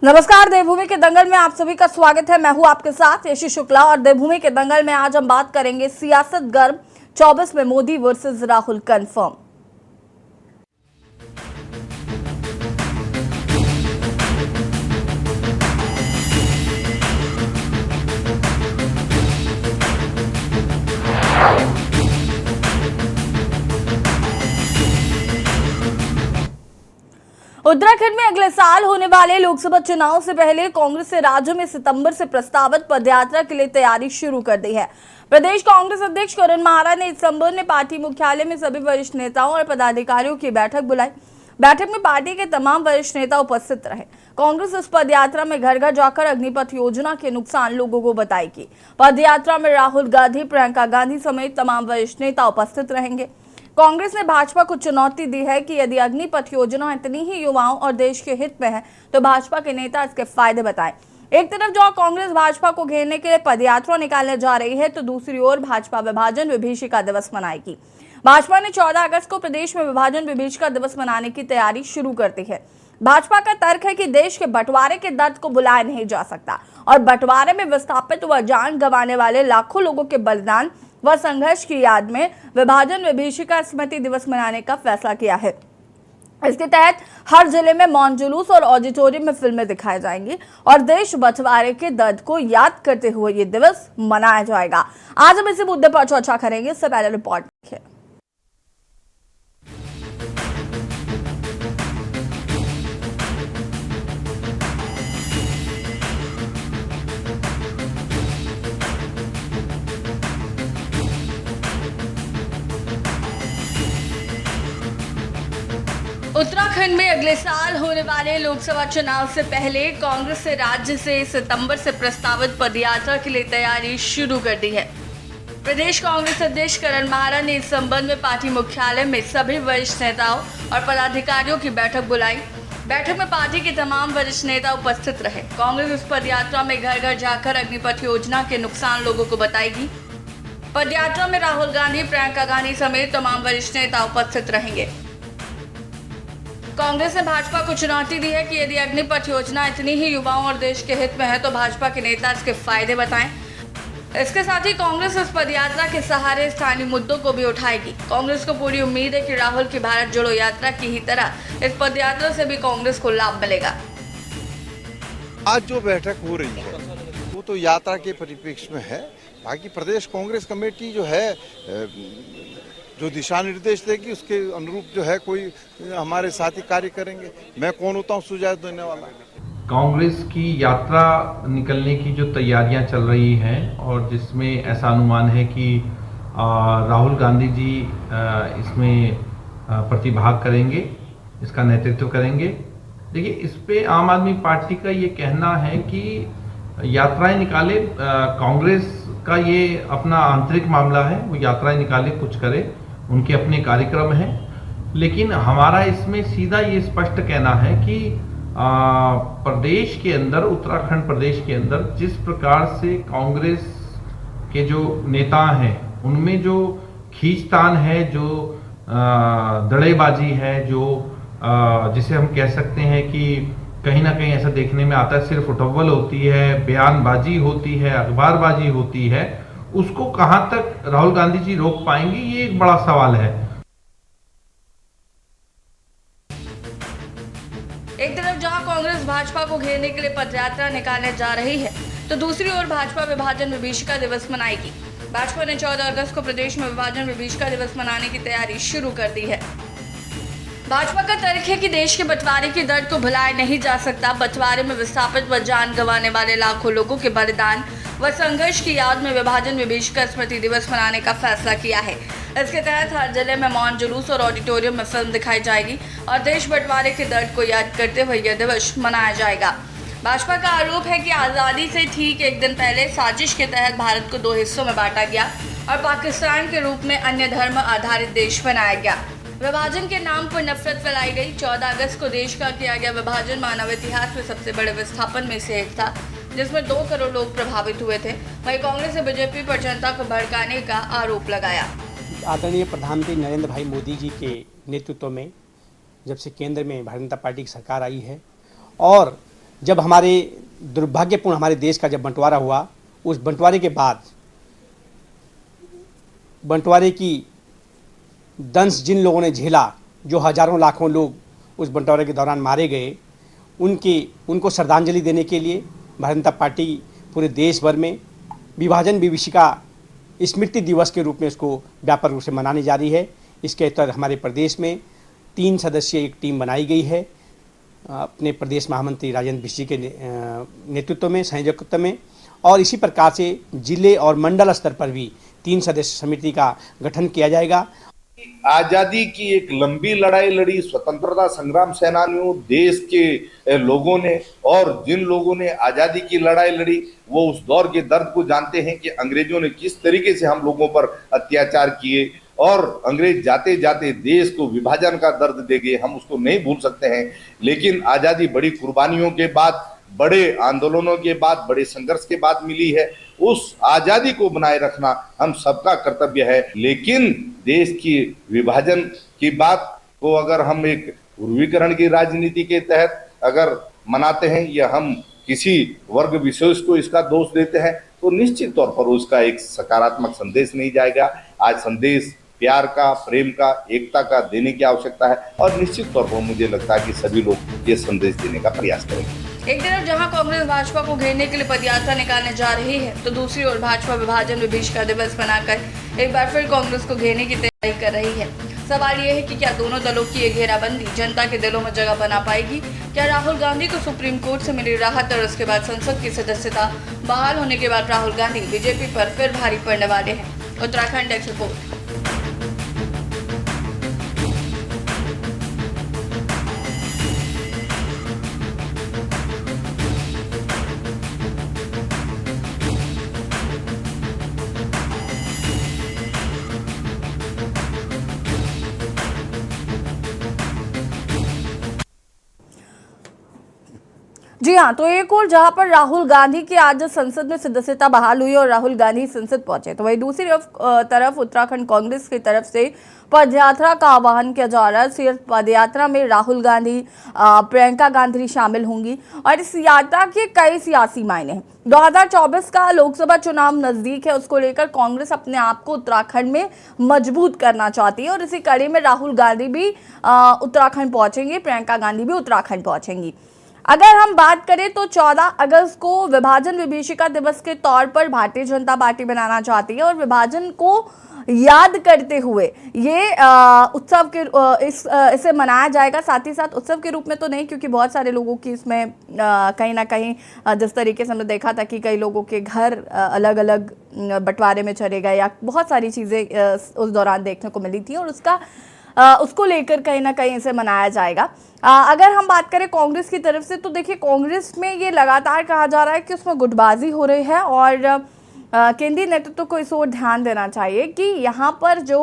नमस्कार, देवभूमि के दंगल में आप सभी का स्वागत है। मैं हूं आपके साथ यशी शुक्ला और देवभूमि के दंगल में आज हम बात करेंगे सियासत गर्म 24 में मोदी वर्सेस राहुल कंफर्म। उत्तराखंड में अगले साल होने वाले लोकसभा चुनाव से पहले कांग्रेस ने राज्य में सितंबर से प्रस्तावित पदयात्रा के लिए तैयारी शुरू कर दी है। प्रदेश कांग्रेस अध्यक्ष करण माहरा ने इस संबंध में पार्टी मुख्यालय में सभी वरिष्ठ नेताओं और पदाधिकारियों की बैठक बुलाई। बैठक में पार्टी के तमाम वरिष्ठ नेता उपस्थित रहे। कांग्रेस इस पदयात्रा में घर घर जाकर अग्निपथ योजना के नुकसान लोगों को बताएगी। पदयात्रा में राहुल गांधी, प्रियंका गांधी समेत तमाम वरिष्ठ नेता उपस्थित रहेंगे। कांग्रेस ने भाजपा को चुनौती दी है कि यदि अग्निपथ योजना इतनी ही युवाओं और देश के हित में है तो भाजपा के नेता इसके फायदे बताएं। एक तरफ जहां कांग्रेस भाजपा को घेरने के लिए पदयात्रा निकालने जा रही है तो दूसरी ओर भाजपा विभाजन विभीषिका दिवस मनाएगी। भाजपा ने 14 अगस्त को प्रदेश में विभाजन विभीषिका दिवस मनाने की तैयारी शुरू कर दी है। भाजपा का तर्क है कि देश के बंटवारे के दर्द को भुलाया नहीं जा सकता और बंटवारे में विस्थापित व जान गंवाने वाले लाखों लोगों के बलिदान व संघर्ष की याद में विभाजन विभीषिका स्मृति दिवस मनाने का फैसला किया है। इसके तहत हर जिले में मौन जुलूस और ऑडिटोरियम में फिल्में दिखाई जाएंगी और देश बंटवारे के दर्द को याद करते हुए ये दिवस मनाया जाएगा। आज हम इसी मुद्दे पर चर्चा करेंगे। इससे पहले रिपोर्ट देखिए। उत्तराखंड में अगले साल होने वाले लोकसभा चुनाव से पहले कांग्रेस ने राज्य से सितंबर से प्रस्तावित पदयात्रा के लिए तैयारी शुरू कर दी है। प्रदेश कांग्रेस अध्यक्ष करण माहरा ने इस संबंध में पार्टी मुख्यालय में सभी वरिष्ठ नेताओं और पदाधिकारियों की बैठक बुलाई। बैठक में पार्टी के तमाम वरिष्ठ नेता उपस्थित रहे। कांग्रेस इस पदयात्रा में घर घर जाकर अग्निपथ योजना के नुकसान लोगों को बताएगी। पदयात्रा में राहुल गांधी, प्रियंका गांधी समेत तमाम वरिष्ठ नेता उपस्थित रहेंगे। कांग्रेस ने भाजपा को चुनौती दी है कि यदि अग्निपथ योजना इतनी ही युवाओं और देश के हित में है तो भाजपा के नेता इसके फायदे बताएं। इसके साथ ही कांग्रेस इस पदयात्रा के सहारे स्थानीय मुद्दों को भी उठाएगी। कांग्रेस को पूरी उम्मीद है कि राहुल की भारत जोड़ो यात्रा की ही तरह इस पदयात्रा से भी कांग्रेस को लाभ मिलेगा। आज जो बैठक हो रही है वो तो यात्रा के परिप्रेक्ष्य में है। बाकी प्रदेश कांग्रेस कमेटी जो है जो दिशा निर्देश देगी उसके अनुरूप जो है कोई हमारे साथी कार्य करेंगे। मैं कौन होता हूँ सुझाव देने वाला। कांग्रेस की यात्रा निकलने की जो तैयारियां चल रही हैं और जिसमें ऐसा अनुमान है कि राहुल गांधी जी इसमें प्रतिभाग करेंगे, इसका नेतृत्व करेंगे। देखिए, इस पे आम आदमी पार्टी का ये कहना है कि यात्राएं निकाले, कांग्रेस का ये अपना आंतरिक मामला है, वो यात्राएं निकाले, कुछ करे, उनके अपने कार्यक्रम हैं। लेकिन हमारा इसमें सीधा ये स्पष्ट कहना है कि प्रदेश के अंदर, उत्तराखंड प्रदेश के अंदर जिस प्रकार से कांग्रेस के जो नेता हैं उनमें जो खींचतान है, जो दड़ेबाजी है, जो जिसे हम कह सकते हैं कि कहीं ना कहीं ऐसा देखने में आता है सिर्फ उठव्वल होती है, बयानबाजी होती है, अखबारबाजी होती है, उसको कहां तक राहुल गांधी जी रोक पाएंगे, ये एक बड़ा सवाल है। एक तरफ जहां कांग्रेस भाजपा को घेरने के लिए पदयात्रा निकालने जा रही है तो दूसरी ओर भाजपा विभाजन विभीषिका दिवस मनाएगी। भाजपा ने 14 अगस्त को प्रदेश में विभाजन विभीषिका दिवस मनाने की तैयारी शुरू कर दी है। भाजपा का तर्क है कि देश के बंटवारे के दर्द को भुलाया नहीं जा सकता। बंटवारे में विस्थापित व जान गंवाने वाले लाखों लोगों के बलिदान व संघर्ष की याद में विभाजन विभीषिका स्मृति दिवस मनाने का फैसला किया है। इसके तहत हर जिले में मौन जुलूस और ऑडिटोरियम में फिल्म दिखाई जाएगी और देश बंटवारे के दर्द को याद करते हुए यह दिवस मनाया जाएगा। भाजपा का आरोप है कि आज़ादी से ठीक एक दिन पहले साजिश के तहत भारत को 2 हिस्सों में बांटा गया और पाकिस्तान के रूप में अन्य धर्म आधारित देश बनाया गया। विभाजन के नाम पर नफरत फैलाई गई। 14 अगस्त को देश का किया गया विभाजन मानव इतिहास में सबसे बड़े विस्थापन में से एक था, जिसमें 2 करोड़ लोग प्रभावित हुए थे। वहीं कांग्रेस ने बीजेपी पर जनता को भड़काने का आरोप लगाया। आदरणीय प्रधानमंत्री नरेंद्र भाई मोदी जी के नेतृत्व में जब से केंद्र में भारतीय जनता पार्टी की सरकार आई है और जब हमारे दुर्भाग्यपूर्ण हमारे देश का जब बंटवारा हुआ, उस बंटवारे के बाद बंटवारे की दंश जिन लोगों ने झेला, जो हजारों लाखों लोग उस बंटवारे के दौरान मारे गए, उनको श्रद्धांजलि देने के लिए भारतीय जनता पार्टी पूरे देश भर में विभाजन विभीषिका स्मृति दिवस के रूप में इसको व्यापक रूप से मनाने जा रही है। इसके तहत हमारे प्रदेश में 3 सदस्यीय एक टीम बनाई गई है, अपने प्रदेश महामंत्री राजेंद्र बिष्ट जी के नेतृत्व में, संयोजकत्व में, और इसी प्रकार से जिले और मंडल स्तर पर भी 3 सदस्य समिति का गठन किया जाएगा। आजादी की एक लंबी लड़ाई लड़ी स्वतंत्रता संग्राम सेनानियों, देश के लोगों ने, और जिन लोगों ने आजादी की लड़ाई लड़ी वो उस दौर के दर्द को जानते हैं कि अंग्रेजों ने किस तरीके से हम लोगों पर अत्याचार किए, और अंग्रेज जाते जाते देश को विभाजन का दर्द दे गए, हम उसको नहीं भूल सकते हैं। लेकिन आजादी बड़ी कुर्बानियों के बाद, बड़े आंदोलनों के बाद, बड़े संघर्ष के बाद मिली है। उस आजादी को बनाए रखना हम सबका कर्तव्य है। लेकिन देश की विभाजन की बात को अगर हम एक ध्रुवीकरण की राजनीति के तहत अगर मनाते हैं या हम किसी वर्ग विशेष को इसका दोष देते हैं, तो निश्चित तौर पर उसका एक सकारात्मक संदेश नहीं जाएगा। आज संदेश प्यार का, प्रेम का, एकता का देने की आवश्यकता है, और निश्चित तौर पर मुझे लगता है कि सभी लोग ये संदेश देने का प्रयास करेंगे। एक तरफ जहां कांग्रेस भाजपा को घेरने के लिए पदयात्रा निकालने जा रही है, तो दूसरी ओर भाजपा विभाजन विभीषिका दिवस बनाकर एक बार फिर कांग्रेस को घेरने की तैयारी कर रही है। सवाल यह है कि क्या दोनों दलों की ये घेराबंदी जनता के दिलों में जगह बना पाएगी? क्या राहुल गांधी को सुप्रीम कोर्ट से मिली राहत और उसके बाद संसद की सदस्यता बहाल होने के बाद राहुल गांधी बीजेपी पर फिर भारी पड़ने वाले हैं? Uttarakhand desk report. जी हाँ, तो एक और जहां पर राहुल गांधी की आज संसद में सदस्यता बहाल हुई और राहुल गांधी संसद पहुंचे, तो वही दूसरी तरफ उत्तराखंड कांग्रेस की तरफ से पदयात्रा का आह्वान किया जा रहा है। सिर्फ पदयात्रा में राहुल गांधी, प्रियंका गांधी शामिल होंगी और इस यात्रा के कई सियासी मायने हैं। 2024 का लोकसभा चुनाव नजदीक है, उसको लेकर कांग्रेस अपने आप को उत्तराखंड में मजबूत करना चाहती है और इसी कड़ी में राहुल गांधी भी उत्तराखंड पहुंचेंगे, प्रियंका गांधी भी उत्तराखंड पहुंचेंगी। अगर हम बात करें तो 14 अगस्त को विभाजन विभीषिका दिवस के तौर पर भारतीय जनता पार्टी बनाना चाहती है और विभाजन को याद करते हुए ये उत्सव के इसे मनाया जाएगा। साथ ही साथ उत्सव के रूप में तो नहीं, क्योंकि बहुत सारे लोगों की इसमें कहीं ना कहीं जिस तरीके से हमने देखा था कि कई लोगों के घर अलग अलग बंटवारे में चले गए या बहुत सारी चीज़ें उस दौरान देखने को मिली थी और उसको लेकर कहीं ना कहीं इसे मनाया जाएगा। अगर हम बात करें कांग्रेस की तरफ से, तो देखिए कांग्रेस में ये लगातार कहा जा रहा है कि उसमें गुटबाजी हो रही है और केंद्रीय नेतृत्व को इस ओर ध्यान देना चाहिए कि यहाँ पर जो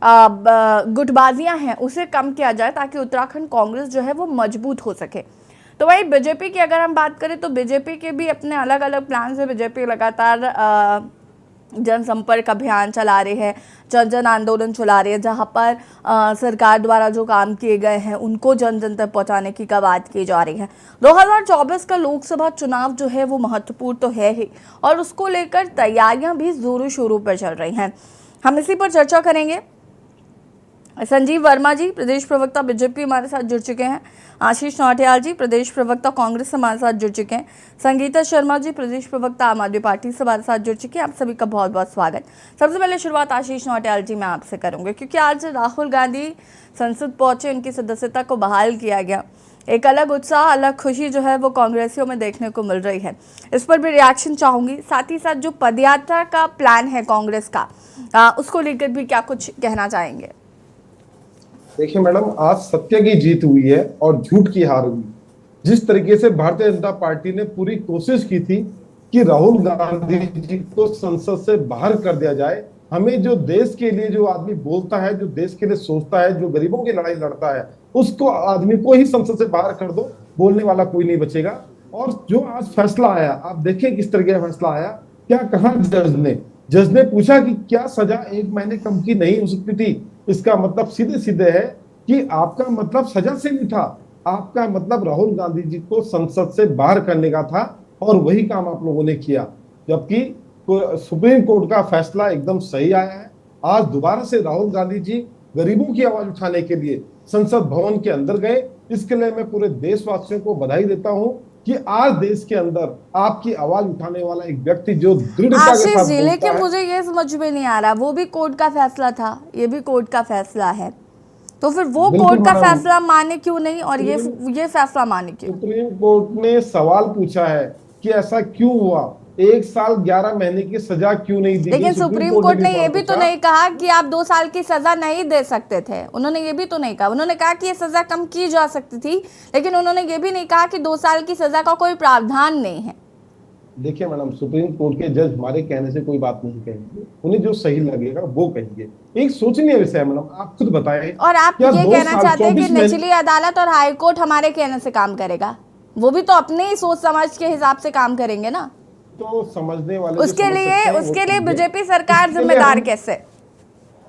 गुटबाजियाँ हैं उसे कम किया जाए ताकि उत्तराखंड कांग्रेस जो है वो मजबूत हो सके। तो वही बीजेपी की अगर हम बात करें तो बीजेपी के भी अपने अलग अलग प्लान से बीजेपी लगातार जनसंपर्क अभियान चला रहे हैं, जन आंदोलन चला रही है, जहां पर सरकार द्वारा जो काम किए गए हैं उनको जन जन तक पहुंचाने की कवायद की जा रही है। 2024 का लोकसभा चुनाव जो है वो महत्वपूर्ण तो है ही और उसको लेकर तैयारियां भी जोरों शोरों पर चल रही हैं। हम इसी पर चर्चा करेंगे। संजीव वर्मा जी प्रदेश प्रवक्ता बीजेपी हमारे साथ जुड़ चुके हैं, आशीष नौटियाल जी प्रदेश प्रवक्ता कांग्रेस हमारे साथ जुड़ चुके हैं, संगीता शर्मा जी प्रदेश प्रवक्ता आम आदमी पार्टी से हमारे साथ जुड़ चुके हैं। आप सभी का बहुत बहुत स्वागत। सबसे पहले शुरुआत आशीष नौटियाल जी मैं आपसे करूंगी, क्योंकि आज राहुल गांधी संसद पहुंचे, उनकी सदस्यता को बहाल किया गया, एक अलग उत्साह, अलग खुशी जो है वो कांग्रेसियों में देखने को मिल रही है। इस पर भी रिएक्शन चाहूंगी। साथ ही साथ जो पदयात्रा का प्लान है कांग्रेस का, उसको लेकर भी क्या कुछ कहना चाहेंगे? देखिए मैडम, आज सत्य की जीत हुई है और झूठ की हार हुई। जिस तरीके से भारतीय जनता पार्टी ने पूरी कोशिश की थी कि राहुल गांधी जी को संसद से बाहर कर दिया जाए, हमें जो देश के लिए जो आदमी बोलता है, जो देश के लिए सोचता है, जो गरीबों की लड़ाई लड़ता है, उसको आदमी को ही संसद से बाहर कर दो, बोलने वाला कोई नहीं बचेगा। और जो आज फैसला आया, आप देखिए किस तरह का फैसला आया। क्या कहा जज ने पूछा कि क्या सजा 1 महीने कम की नहीं हो सकती थी? इसका मतलब सीधे सीधे है कि आपका मतलब सजा से नहीं था, आपका मतलब राहुल गांधी जी को संसद से बाहर करने का था और वही काम आप लोगों ने किया, जबकि सुप्रीम कोर्ट का फैसला एकदम सही आया है। आज दोबारा से राहुल गांधी जी गरीबों की आवाज उठाने के लिए संसद भवन के अंदर गए। इसके लिए मैं पूरे देशवासियों को बधाई देता हूं कि आज देश के अंदर आपकी आवाज उठाने वाला एक व्यक्ति जो दृढ़ता के आशीष साथ जी, बोलता लेकिन है। मुझे ये समझ में नहीं आ रहा, वो भी कोर्ट का फैसला था, ये भी कोर्ट का फैसला है, तो फिर वो बिल्कुल कोर्ट का मैडम, फैसला माने क्यों नहीं और ये फैसला माने क्यों? सुप्रीम कोर्ट ने सवाल पूछा है कि ऐसा क्यों हुआ, 1 साल 11 महीने की सजा क्यों नहीं दी गई? लेकिन सुप्रीम कोर्ट ने ये भी तो नहीं कहा कि आप 2 साल की सजा नहीं दे सकते थे। उन्होंने ये भी तो नहीं कहा, उन्होंने कहा कि ये सजा कम की जा सकती थी, लेकिन उन्होंने ये भी नहीं कहा कि 2 साल की सजा का कोई प्रावधान नहीं है। देखिए मैडम, सुप्रीम कोर्ट के जज हमारे कहने से कोई बात नहीं कहेंगे, उन्हें जो सही लगेगा वो कहेंगे। एक सोचनीय विषय है मैडम, आप खुद बताएं। और आप क्या ये 2 कहना साल चाहते हैं कि 24 महीने निचली अदालत और हाई कोर्ट हमारे कहने से काम करेगा? वो भी तो अपने ही सोच समझ के हिसाब से काम करेंगे ना। तो समझने वाले जो उसके समझ लिए सकते हैं वो उसके लिए समझे। बीजेपी सरकार इसके लिए जिम्मेदार हम- कैसे?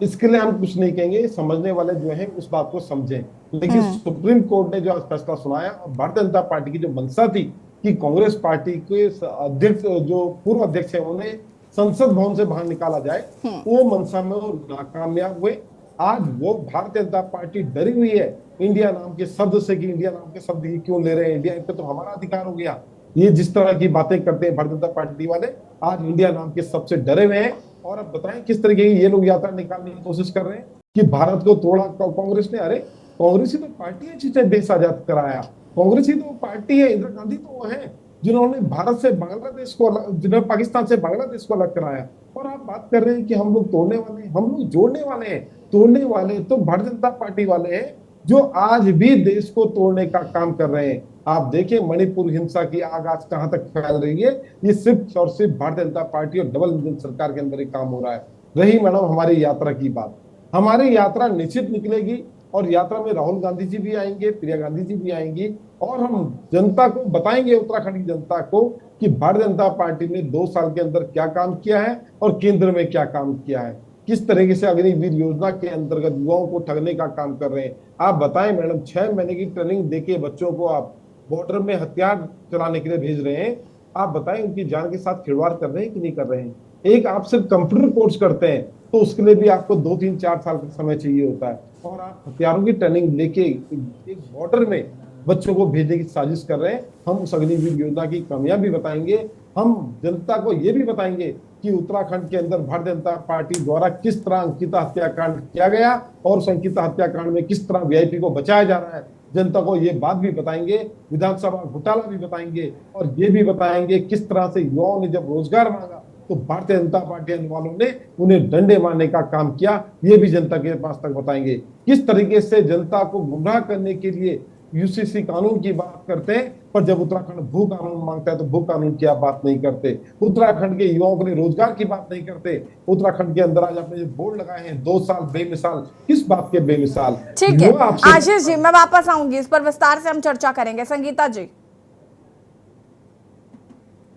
इसके लिए हम कुछ नहीं कहेंगे, समझने वाले जो है उस बात को समझें। लेकिन सुप्रीम कोर्ट ने जो आज फैसला सुनाया और भारतीय जनता पार्टी की जो मंशा थी कि कांग्रेस पार्टी के अध्यक्ष, जो पूर्व अध्यक्ष है, उन्हें संसद भवन से बाहर निकाला जाए, वो मंशा में वो नाकामयाब हुए। आज वो भारतीय जनता पार्टी डरी हुई है इंडिया नाम के शब्द से कि इंडिया नाम के शब्द ही क्यों ले रहे हैं, इंडिया पे तो हमारा अधिकार हो गया। ये जिस तरह की बातें करते हैं भारतीय जनता पार्टी वाले, आज इंडिया नाम के सबसे डरे हुए हैं। और अब बताएं किस तरीके की ये लोग यात्रा निकालने की कोशिश कर रहे हैं कि भारत को तोड़ा कांग्रेस ने। अरे कांग्रेस ही तो पार्टी है जिसने देश आजाद कराया, कांग्रेस ही तो पार्टी है, इंदिरा गांधी तो वो है जिन्होंने भारत से बांग्लादेश को जिन्होंने पाकिस्तान से बांग्लादेश को अलग कराया। और आप बात कर रहे हैं कि हम लोग तोड़ने वाले हैं, हम लोग जोड़ने वाले हैं। तोड़ने वाले तो भारतीय जनता पार्टी वाले हैं जो आज भी देश को तोड़ने का काम कर रहे हैं। आप देखिए मणिपुर हिंसा की आग आज कहां तक फैल रही है, ये सिर्फ और सिर्फ भारतीय जनता पार्टी और डबल इंजन सरकार के अंदर ही काम हो रहा है। रही मैडम हमारी यात्रा की बात, हमारी यात्रा निश्चित निकलेगी और यात्रा में राहुल गांधी जी भी आएंगे, प्रिया गांधी जी भी आएंगी और हम जनता को बताएंगे, उत्तराखंड की जनता को, कि भारतीय जनता पार्टी ने 2 साल के अंदर क्या काम किया है और केंद्र में क्या काम किया है, किस तरीके से अग्निवीर योजना के अंतर्गत युवाओं को ठगने का काम कर रहे हैं। आप बताएं मैडम, 6 महीने की ट्रेनिंग देके बच्चों को आप बॉर्डर में हथियार चलाने के लिए भेज रहे हैं। आप बताएं उनकी जान के साथ खिलवाड़ कर रहे हैं कि नहीं कर रहे हैं। एक आप सिर्फ कंप्यूटर कोर्स करते हैं तो उसके लिए भी आपको 2, 3, 4 साल का समय चाहिए होता है, और आप हथियारों की ट्रेनिंग लेके एक बॉर्डर में बच्चों को भेजने की साजिश कर रहे हैं। हम उस अग्निवीर योजना की कमियां भी बताएंगे, हम जनता को ये भी बताएंगे कि उत्तराखंड के अंदर भारतीय जनता पार्टी द्वारा किस तरह अंकिता हत्याकांड किया गया और उस अंकिता हत्याकांड में किस तरह वीआईपी को बचाया जा रहा है। जनता को ये बात भी बताएंगे, विधानसभा घोटाला भी बताएंगे, और ये भी बताएंगे किस तरह से युवाओं ने जब रोजगार मांगा तो भारतीय जनता पार्टी वालों ने उन्हें डंडे मारने का काम किया। ये भी जनता के पास तक बताएंगे किस तरीके से जनता को गुमराह करने के लिए यूसीसी कानून की बात करते हैं, पर जब उत्तराखंड भू कानून मांगता है तो भू कानून की आप बात नहीं करते। उत्तराखंड के युवाओं के लिए रोजगार की बात नहीं करते। उत्तराखंड के अंदर आज आपने जो बोर्ड लगाए हैं 2 साल बेमिसाल, किस बात के बेमिसाल? ठीक है युवा आपसे- आशीष जी, मैं वापस आऊंगी, इस पर विस्तार से हम चर्चा करेंगे। संगीता जी,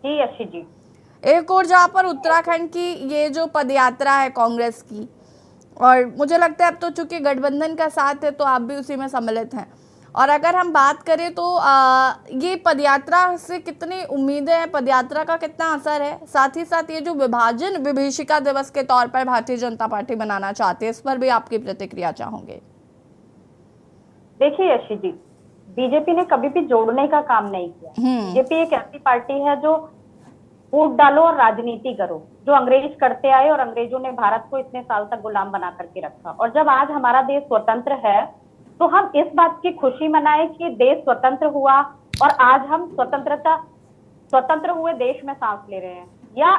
जी अच्छी जी, एक और जहाँ पर उत्तराखंड की ये जो पदयात्रा है कांग्रेस की, और मुझे लगता है अब तो चूंकि गठबंधन का साथ है तो आप भी उसी में सम्मिलित हैं, और अगर हम बात करें तो ये पदयात्रा से कितनी उम्मीदें हैं, पदयात्रा का कितना असर है, साथ ही साथ ये जो विभाजन विभीषिका दिवस के तौर पर भारतीय जनता पार्टी मनाना चाहती है, इस पर भी आपकी प्रतिक्रिया चाहूंगे। देखिए अच्छी जी, बीजेपी ने कभी भी जोड़ने का काम नहीं किया। बीजेपी एक ऐसी पार्टी है जो वोट डालो और राजनीति करो, जो अंग्रेज करते आए और अंग्रेजों ने भारत को इतने साल तक गुलाम बना करके रखा। और जब आज हमारा देश स्वतंत्र है तो हम इस बात की खुशी मनाएं कि देश स्वतंत्र हुआ और आज हम स्वतंत्र हुए देश में सांस ले रहे हैं, या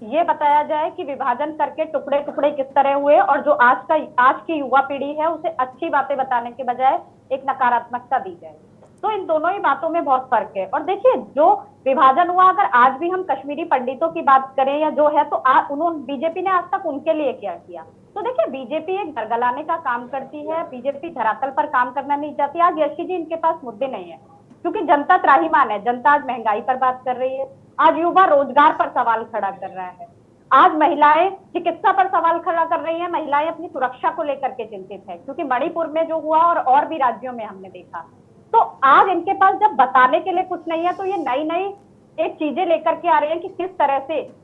ये बताया जाए कि विभाजन करके टुकड़े टुकड़े किस तरह हुए, और जो आज की युवा पीढ़ी है उसे अच्छी बातें बताने के बजाय एक नकारात्मकता दी जाए। तो इन दोनों ही बातों में बहुत फर्क है। और देखिए जो विभाजन हुआ, अगर आज भी हम कश्मीरी पंडितों की बात करें या जो है, तो उन्होंने बीजेपी ने आज तक उनके लिए क्या किया? तो देखिए बीजेपी एक गरगलाने का काम करती है, बीजेपी धरातल पर काम करना नहीं चाहती। आज यशी जी इनके पास मुद्दे नहीं है क्योंकि जनता त्राहिमाम है। जनता आज महंगाई पर बात कर रही है, आज युवा रोजगार पर सवाल खड़ा कर रहा है, आज महिलाएं चिकित्सा पर सवाल खड़ा कर रही हैं, महिलाएं अपनी सुरक्षा को लेकर के चिंतित है, क्योंकि मणिपुर में जो हुआ और भी राज्यों में हमने देखा तो आज इनके पास जब बताने के लिए कुछ नहीं है तो ये नई नई एक चीजें लेकर के आ रहे हैं कि किस तरह से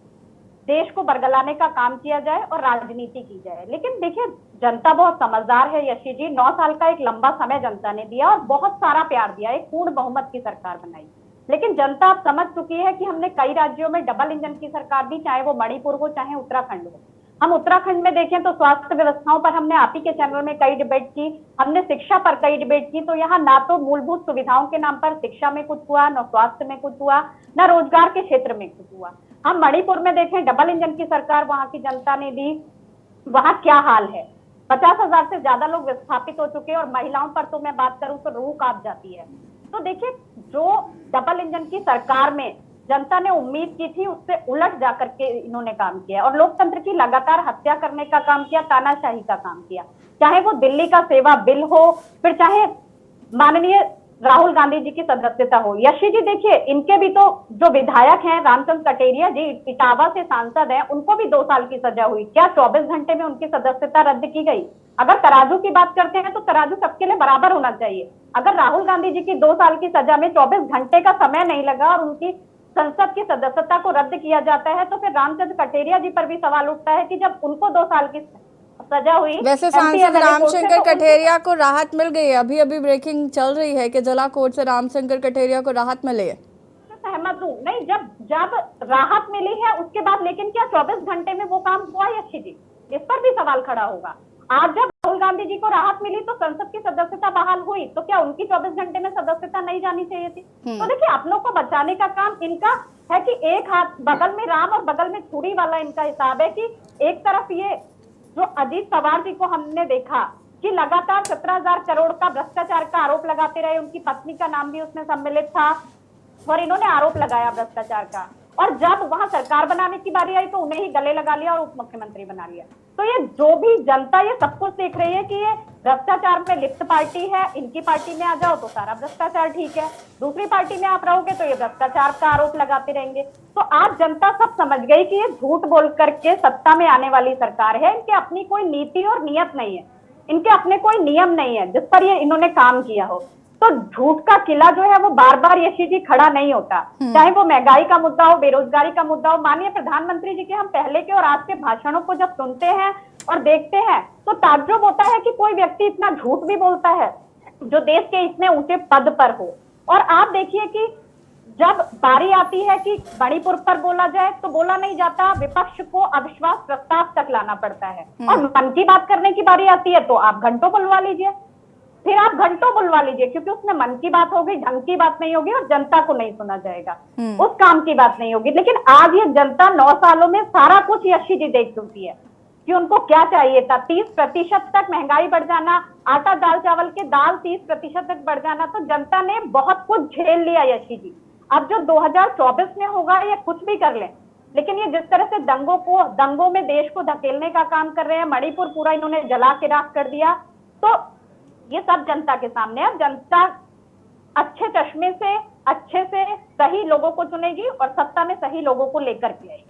देश को बरगलाने का काम किया जाए और राजनीति की जाए। लेकिन देखिए, जनता बहुत समझदार है यशी जी। 9 साल का एक लंबा समय जनता ने दिया और बहुत सारा प्यार दिया, एक पूर्ण बहुमत की सरकार बनाई। लेकिन जनता अब समझ चुकी है कि हमने कई राज्यों में डबल इंजन की सरकार दी, चाहे वो मणिपुर हो चाहे उत्तराखंड हो। हम उत्तराखंड में देखें तो स्वास्थ्य व्यवस्थाओं पर हमने आप ही के चैनल में कई डिबेट की, हमने शिक्षा पर कई डिबेट की। तो यहाँ ना तो मूलभूत सुविधाओं के नाम पर शिक्षा में कुछ हुआ, न स्वास्थ्य में कुछ हुआ, न रोजगार के क्षेत्र में कुछ हुआ। हम मणिपुर में देखें, डबल इंजन की सरकार वहां की जनता ने दी, वहां क्या हाल है। 50,000 से ज्यादा लोग विस्थापित हो चुके हैं और महिलाओं पर तो मैं बात करूं तो रूह कांप जाती है। तो देखिए, जो डबल इंजन की सरकार में जनता ने उम्मीद की थी उससे उलट जाकर के इन्होंने काम किया और लोकतंत्र की लगातार हत्या करने का काम किया, तानाशाही का काम किया। चाहे वो दिल्ली का सेवा बिल हो, फिर चाहे माननीय राहुल गांधी जी की सदस्यता हो। यशी जी देखिए, इनके भी तो जो विधायक हैं, रामचंद्र कटेरिया जी इटावा से सांसद हैं, उनको भी 2 साल की सजा हुई। क्या 24 घंटे में उनकी सदस्यता रद्द की गई? अगर तराजू की बात करते हैं तो तराजू सबके लिए बराबर होना चाहिए। अगर राहुल गांधी जी की 2 साल की सजा में 24 घंटे का समय नहीं लगा और उनकी संसद की सदस्यता को रद्द किया जाता है, तो फिर रामचंद्र कटेरिया जी पर भी सवाल उठता है कि जब उनको 2 साल की सजा हुई। वैसे सांसद रामशंकर कठेरिया को राहत मिल गई है। अभी अभी ब्रेकिंग चल रही है कि जिला कोर्ट से रामशंकर कठेरिया को राहत मिली है। सहमत हूँ, नहीं जब राहत मिली है उसके बाद, लेकिन क्या 24 घंटे में वो काम हुआ यशी जी? इस पर भी सवाल खड़ा होगा। आज जब राहुल गांधी जी को राहत मिली तो संसद की सदस्यता बहाल हुई, तो क्या उनकी 24 घंटे में सदस्यता नहीं जानी चाहिए थी? तो देखिए, अपनों को बचाने का काम इनका है कि एक हाथ बगल में राम और बगल में छुरी वाला इनका हिसाब है। कि एक तरफ ये जो अजीत पवार जी को हमने देखा कि लगातार 17,000 करोड़ का भ्रष्टाचार का आरोप लगाते रहे, उनकी पत्नी का नाम भी उसमें सम्मिलित था और इन्होंने आरोप लगाया भ्रष्टाचार का। और जब वहां सरकार बनाने की बारी आई तो उन्हें ही गले लगा लिया और उप मुख्यमंत्री बना लिया। तो ये जो भी जनता ये सब कुछ देख रही है कि ये भ्रष्टाचार में लिप्त पार्टी है, इनकी पार्टी में आ जाओ तो सारा भ्रष्टाचार ठीक है, दूसरी पार्टी में आप रहोगे तो ये भ्रष्टाचार का आरोप लगाते रहेंगे। तो आज जनता सब समझ गई कि ये झूठ बोल करके सत्ता में आने वाली सरकार है, इनके अपनी कोई नीति और नियत नहीं है, इनके अपने कोई नियम नहीं है जिस पर ये इन्होंने काम किया हो। तो झूठ का किला जो है वो बार बार यशी जी खड़ा नहीं होता, चाहे वो महंगाई का मुद्दा हो, बेरोजगारी का मुद्दा हो। माननीय प्रधानमंत्री जी के हम पहले के और आज के भाषणों को जब सुनते हैं और देखते हैं तो ताज्जुब होता है कि कोई व्यक्ति इतना झूठ भी बोलता है जो देश के इतने ऊंचे पद पर हो। और आप देखिए कि जब बारी आती है कि मणिपुर पर बोला जाए तो बोला नहीं जाता, विपक्ष को अविश्वास प्रस्ताव तक लाना पड़ता है। और मन की बात करने की बारी आती है तो आप घंटों बुलवा लीजिए, फिर आप घंटों बुलवा लीजिए, क्योंकि उसमें मन की बात होगी, ढंग की बात नहीं होगी और जनता को नहीं सुना जाएगा, उस काम की बात नहीं होगी। लेकिन आज ये जनता 9 सालों में सारा कुछ यशी जी देख चुकी है कि उनको क्या चाहिए था। 30% तक महंगाई बढ़ जाना, आटा दाल चावल के दाल 30% तक बढ़ जाना, तो जनता ने बहुत कुछ झेल लिया यशी जी। अब जो 2024 में होगा ये कुछ भी कर लें, लेकिन ये जिस तरह से दंगों में देश को धकेलने का काम कर रहे हैं, मणिपुर पूरा इन्होंने जला के राख कर दिया, तो ये सब जनता के सामने है। जनता अच्छे चश्मे से, अच्छे से सही लोगों को चुनेगी और सत्ता में सही लोगों को लेकर के आएगी।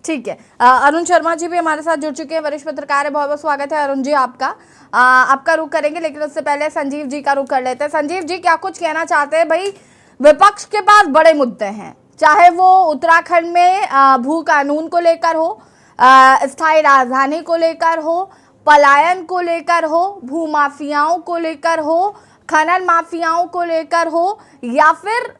ठीक है, अरुण शर्मा जी भी हमारे साथ जुड़ चुके हैं, वरिष्ठ पत्रकार है। बहुत बहुत स्वागत है अरुण जी आपका। आपका रुख करेंगे, लेकिन उससे पहले संजीव जी का रुख कर लेते हैं। संजीव जी, क्या कुछ कहना चाहते हैं? भाई, विपक्ष के पास बड़े मुद्दे हैं, चाहे वो उत्तराखंड में भू कानून को लेकर हो, स्थायी राजधानी को लेकर हो, पलायन को लेकर हो, भू माफियाओं को लेकर हो, खनन माफियाओं को लेकर हो, या फिर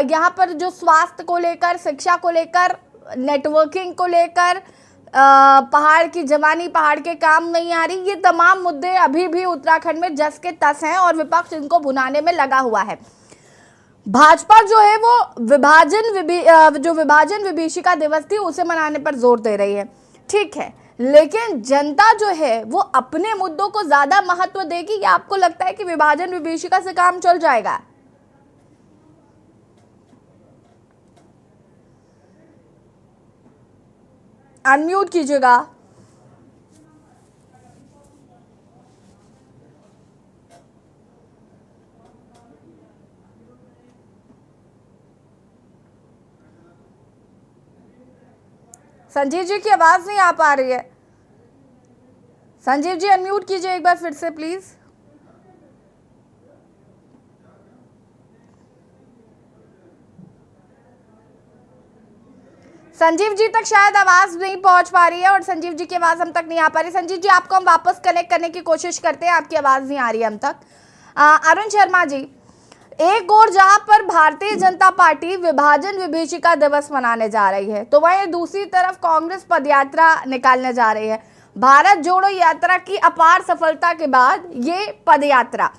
यहाँ पर जो स्वास्थ्य को लेकर, शिक्षा को लेकर, नेटवर्किंग को लेकर, पहाड़ की जवानी, पहाड़ के काम नहीं आ रही, ये तमाम मुद्दे अभी भी उत्तराखंड में जस के तस हैं और विपक्ष इनको भुनाने में लगा हुआ है। भाजपा जो है वो विभाजन विभीषिका दिवस थी उसे मनाने पर जोर दे रही है, ठीक है, लेकिन जनता जो है वो अपने मुद्दों को ज्यादा महत्व देगी, या आपको लगता है कि विभाजन विभीषिका से काम चल जाएगा? अनम्यूट कीजिएगा। संजीव जी की आवाज नहीं आ पा रही है। संजीव जी अनम्यूट कीजिए एक बार फिर से प्लीज। संजीव जी तक शायद आवाज नहीं पहुंच पा रही है और संजीव जी की आवाज हम तक नहीं आ पा रही। संजीव जी आपको हम वापस कनेक्ट करने की कोशिश करते हैं, आपकी आवाज नहीं आ रही है हम तक। अरुण शर्मा जी, एक और जहां पर भारतीय जनता पार्टी विभाजन विभीषिका दिवस मनाने जा रही है, तो वहीं दूसरी तरफ कांग्रेस पदयात्रा निकालने जा रही है। भारत जोड़ो यात्रा की अपार सफलता के बाद ये पदयात्रा,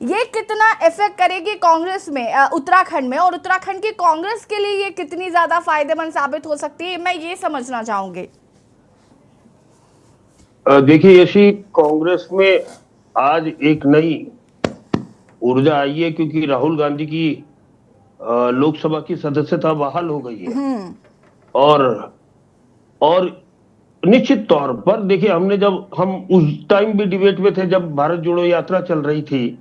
ये कितना इफेक्ट करेगी कांग्रेस में, उत्तराखंड में, और उत्तराखंड की कांग्रेस के लिए ये कितनी ज्यादा फायदेमंद साबित हो सकती है, मैं ये समझना चाहूंगी। देखिए यशी, कांग्रेस में आज एक नई ऊर्जा आई है, क्योंकि राहुल गांधी की लोकसभा की सदस्यता बहाल हो गई है। और निश्चित तौर पर देखिए, हम उस टाइम भी डिबेट में थे जब भारत जोड़ो यात्रा चल रही थी,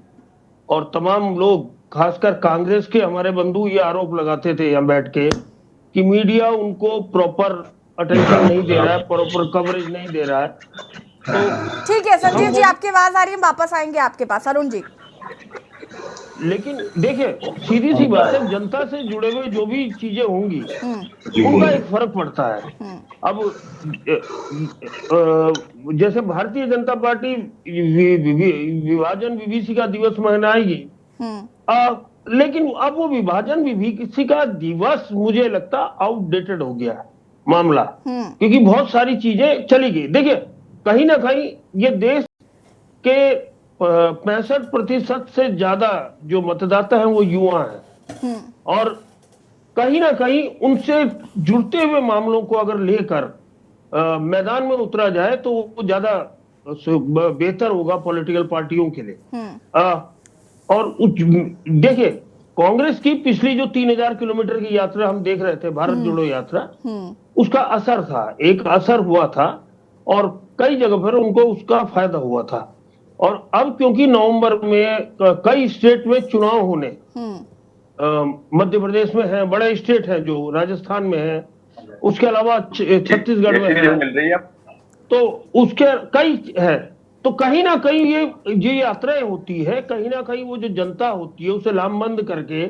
और तमाम लोग, खासकर कांग्रेस के हमारे बंधु, ये आरोप लगाते थे यहाँ बैठ के कि मीडिया उनको प्रॉपर अटेंशन नहीं दे रहा है, प्रॉपर कवरेज नहीं दे रहा है। तो ठीक है संजीव जी, आपकी आवाज आ रही है, वापस आएंगे आपके पास। अरुण जी, लेकिन देखिए सीधी सी बात है, जनता से जुड़े हुए जो भी चीजें होंगी उनका एक फर्क पड़ता है। अब जैसे भारतीय जनता पार्टी विभाजन विभीषिका दिवस मनाएगी, लेकिन अब वो विभाजन विभीषिका दिवस मुझे लगता आउटडेटेड हो गया मामला, क्योंकि बहुत सारी चीजें चली गई। देखिए कहीं ना कहीं ये देश के 65% से ज्यादा जो मतदाता हैं वो युवा हैं, और कहीं ना कहीं उनसे जुड़ते हुए मामलों को अगर लेकर मैदान में उतरा जाए तो वो ज्यादा बेहतर होगा पॉलिटिकल पार्टियों के लिए। और देखिए कांग्रेस की पिछली जो 3000 किलोमीटर की यात्रा हम देख रहे थे, भारत जोड़ो यात्रा, उसका असर था, एक असर हुआ था, और कई जगह पर उनको उसका फायदा हुआ था। और अब क्योंकि नवंबर में कई स्टेट में चुनाव होने, मध्य प्रदेश में है, बड़े स्टेट है जो राजस्थान में है, उसके अलावा छत्तीसगढ़ में है, तो उसके कई है, तो कहीं ना कहीं ये यात्राएं होती है, कहीं ना कहीं वो जो जनता होती है उसे लामबंद करके,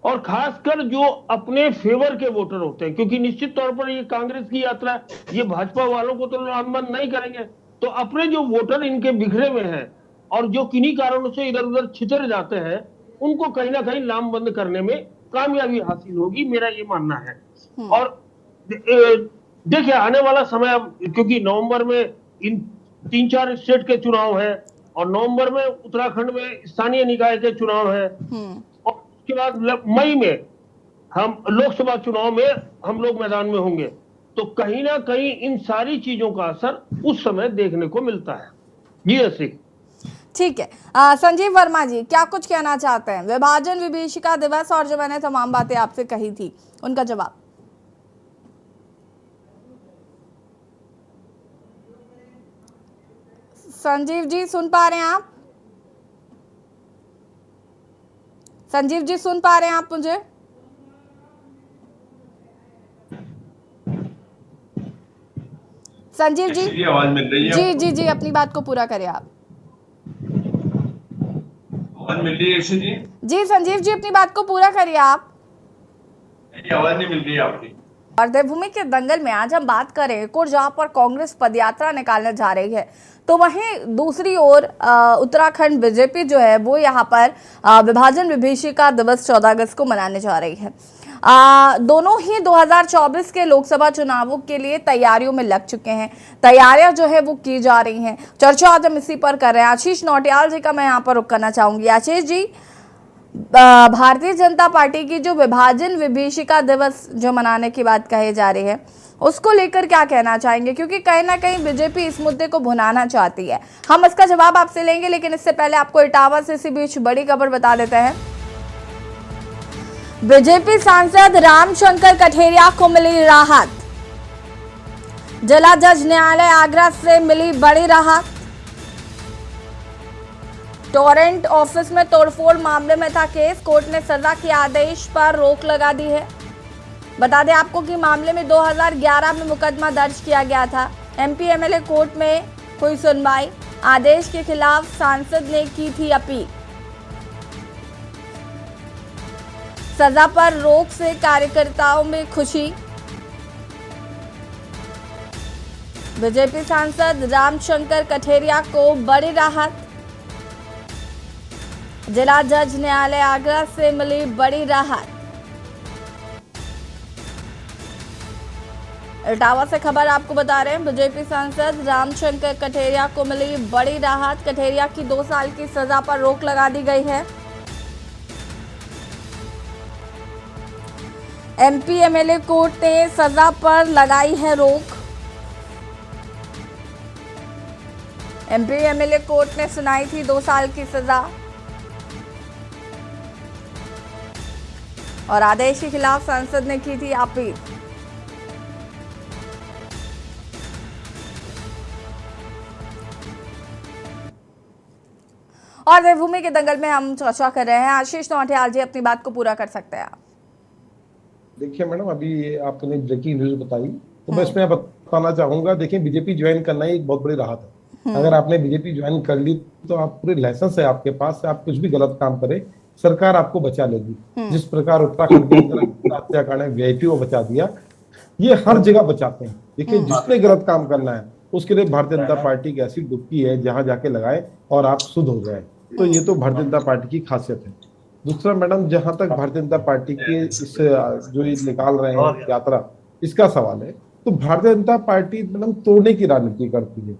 और खासकर जो अपने फेवर के वोटर होते हैं, क्योंकि निश्चित तौर पर ये कांग्रेस की यात्रा, ये भाजपा वालों को तो लामबंद नहीं करेंगे, तो अपने जो वोटर इनके बिखरे हुए हैं और जो किन्हीं कारणों से इधर उधर छितर जाते हैं, उनको कहीं ना कहीं लामबंद करने में कामयाबी हासिल होगी, मेरा ये मानना है। और देखिए आने वाला समय, क्योंकि नवंबर में इन 3-4 स्टेट के चुनाव है, और नवंबर में उत्तराखंड में स्थानीय निकाय के चुनाव है, और उसके बाद मई में हम लोकसभा चुनाव में हम लोग मैदान में होंगे, तो कहीं ना कहीं इन सारी चीजों का असर उस समय देखने को मिलता है। जी ऐसी। ठीक है, संजीव वर्मा जी क्या कुछ कहना चाहते हैं, विभाजन विभीषिका दिवस और जो मैंने तमाम बातें आपसे कही थी उनका जवाब। संजीव जी सुन पा रहे हैं आप? संजीव जी सुन पा रहे हैं आप मुझे? संजीव जी आवाज मिल रही है? जी जी जी, अपनी बात को पूरा करें आप। आवाज मिल रही है जी? जी संजीव जी, अपनी बात को पूरा करिए आप। आवाज नहीं मिल रही है आपकी। और देवभूमि के दंगल में आज हम बात करें एक और जहां पर कांग्रेस पदयात्रा निकालने जा रही है, तो वहीं दूसरी ओर उत्तराखंड बीजेपी जो है वो यहाँ पर विभाजन विभीषिका दिवस 14 अगस्त को मनाने जा रही है। दोनों ही 2024 के लोकसभा चुनावों के लिए तैयारियों में लग चुके हैं, तैयारियां जो है वो की जा रही हैं। चर्चा आज हम इसी पर कर रहे हैं। आशीष नौटियाल जी का मैं यहाँ पर रुख करना चाहूंगी। आशीष जी, भारतीय जनता पार्टी की जो विभाजन विभीषिका दिवस जो मनाने की बात कही जा रही है, उसको लेकर क्या कहना चाहेंगे, क्योंकि कहीं ना कहीं बीजेपी इस मुद्दे को भुनाना चाहती है। हम इसका जवाब आपसे लेंगे, लेकिन इससे पहले आपको इटावा से इसी बीच बड़ी खबर बता देते हैं। बीजेपी सांसद रामशंकर कठेरिया को मिली राहत। जिला जज न्यायालय आगरा से मिली बड़ी राहत। टोरेंट ऑफिस में तोड़फोड़ मामले में था केस, कोर्ट ने सजा के आदेश पर रोक लगा दी है। बता दें आपको कि मामले में 2011 में मुकदमा दर्ज किया गया था। एमपी एमएलए कोर्ट में हुई सुनवाई। आदेश के खिलाफ सांसद ने की थी अपील। सजा पर रोक से कार्यकर्ताओं में खुशी। बीजेपी सांसद रामशंकर कठेरिया को बड़ी राहत। जिला जज न्यायालय आगरा से मिली बड़ी राहत। इटावा से खबर आपको बता रहे हैं, बीजेपी सांसद रामशंकर कठेरिया को मिली बड़ी राहत। कठेरिया की 2 साल की सजा पर रोक लगा दी गई है। एमपी एमएलए कोर्ट ने सजा पर लगाई है रोक। एमपी एमएलए कोर्ट ने सुनाई थी 2 साल की सजा और आदेश के खिलाफ सांसद ने की थी अपील। और देवभूमि के दंगल में हम चर्चा कर रहे हैं। आशीष नौटियाल जी, अपनी बात को पूरा कर सकते हैं आप। देखिए मैडम, अभी आपने ब्रेकिंग न्यूज बताई तो मैं इसमें बताना चाहूंगा। देखिए, बीजेपी ज्वाइन करना ही एक बहुत बड़ी राहत है। अगर आपने बीजेपी ज्वाइन कर ली तो आप पूरे लाइसेंस है आपके पास, आप कुछ भी गलत काम करें सरकार आपको बचा लेगी। जिस प्रकार उत्तराखंड के अंदर हत्याकांड में वीआईपी को बचा दिया, ये हर जगह बचाते हैं। देखिए, जिसने गलत काम करना है उसके लिए भारतीय जनता पार्टी की ऐसी डुबकी है जहां जाके लगाए और आप शुद्ध हो जाए। तो ये तो भारतीय जनता पार्टी की खासियत है। दूसरा मैडम, जहां तक भारतीय जनता पार्टी के इस जो ये निकाल रहे हैं यात्रा, इसका सवाल है, तो भारतीय जनता पार्टी मैडम तोड़ने की राजनीति करती है।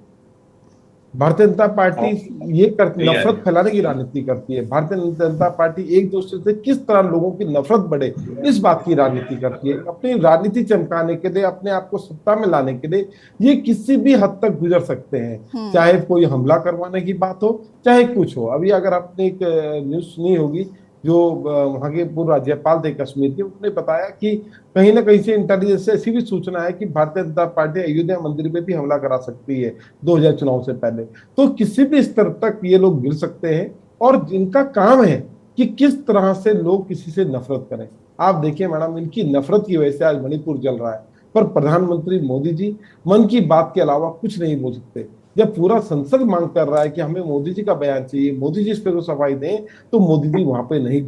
भारतीय जनता पार्टी ये नफरत फैलाने की राजनीति करती है। भारतीय जनता पार्टी एक दूसरे से किस तरह लोगों की नफरत बढ़े इस बात की राजनीति करती है। अपनी राजनीति चमकाने के लिए, अपने आप को सत्ता में लाने के लिए ये किसी भी हद तक गुजर सकते हैं, चाहे कोई हमला करवाने की बात हो, चाहे कुछ हो। अभी अगर आपने एक न्यूज सुनी होगी, जो वहां के पूर्व राज्यपाल थे कश्मीर के, उन्होंने बताया कि कहीं ना कहीं से इंटेलिजेंस से ऐसी भी सूचना है कि भारतीय जनता पार्टी अयोध्या मंदिर पे भी हमला करा सकती है 2000 चुनाव से पहले। तो किसी भी स्तर तक ये लोग गिर सकते हैं और इनका काम है कि किस तरह से लोग किसी से नफरत करें। आप देखिए मैडम, इनकी नफरत की वजह से आज मणिपुर जल रहा है, पर प्रधानमंत्री मोदी जी मन की बात के अलावा कुछ नहीं बोल सकते। जब पूरा संसद मांग कर रहा है कि हमें मोदी जी का बयान चाहिए, मोदी जी इस पे को सफाई दें, तो मोदी जी वहां पे नहीं,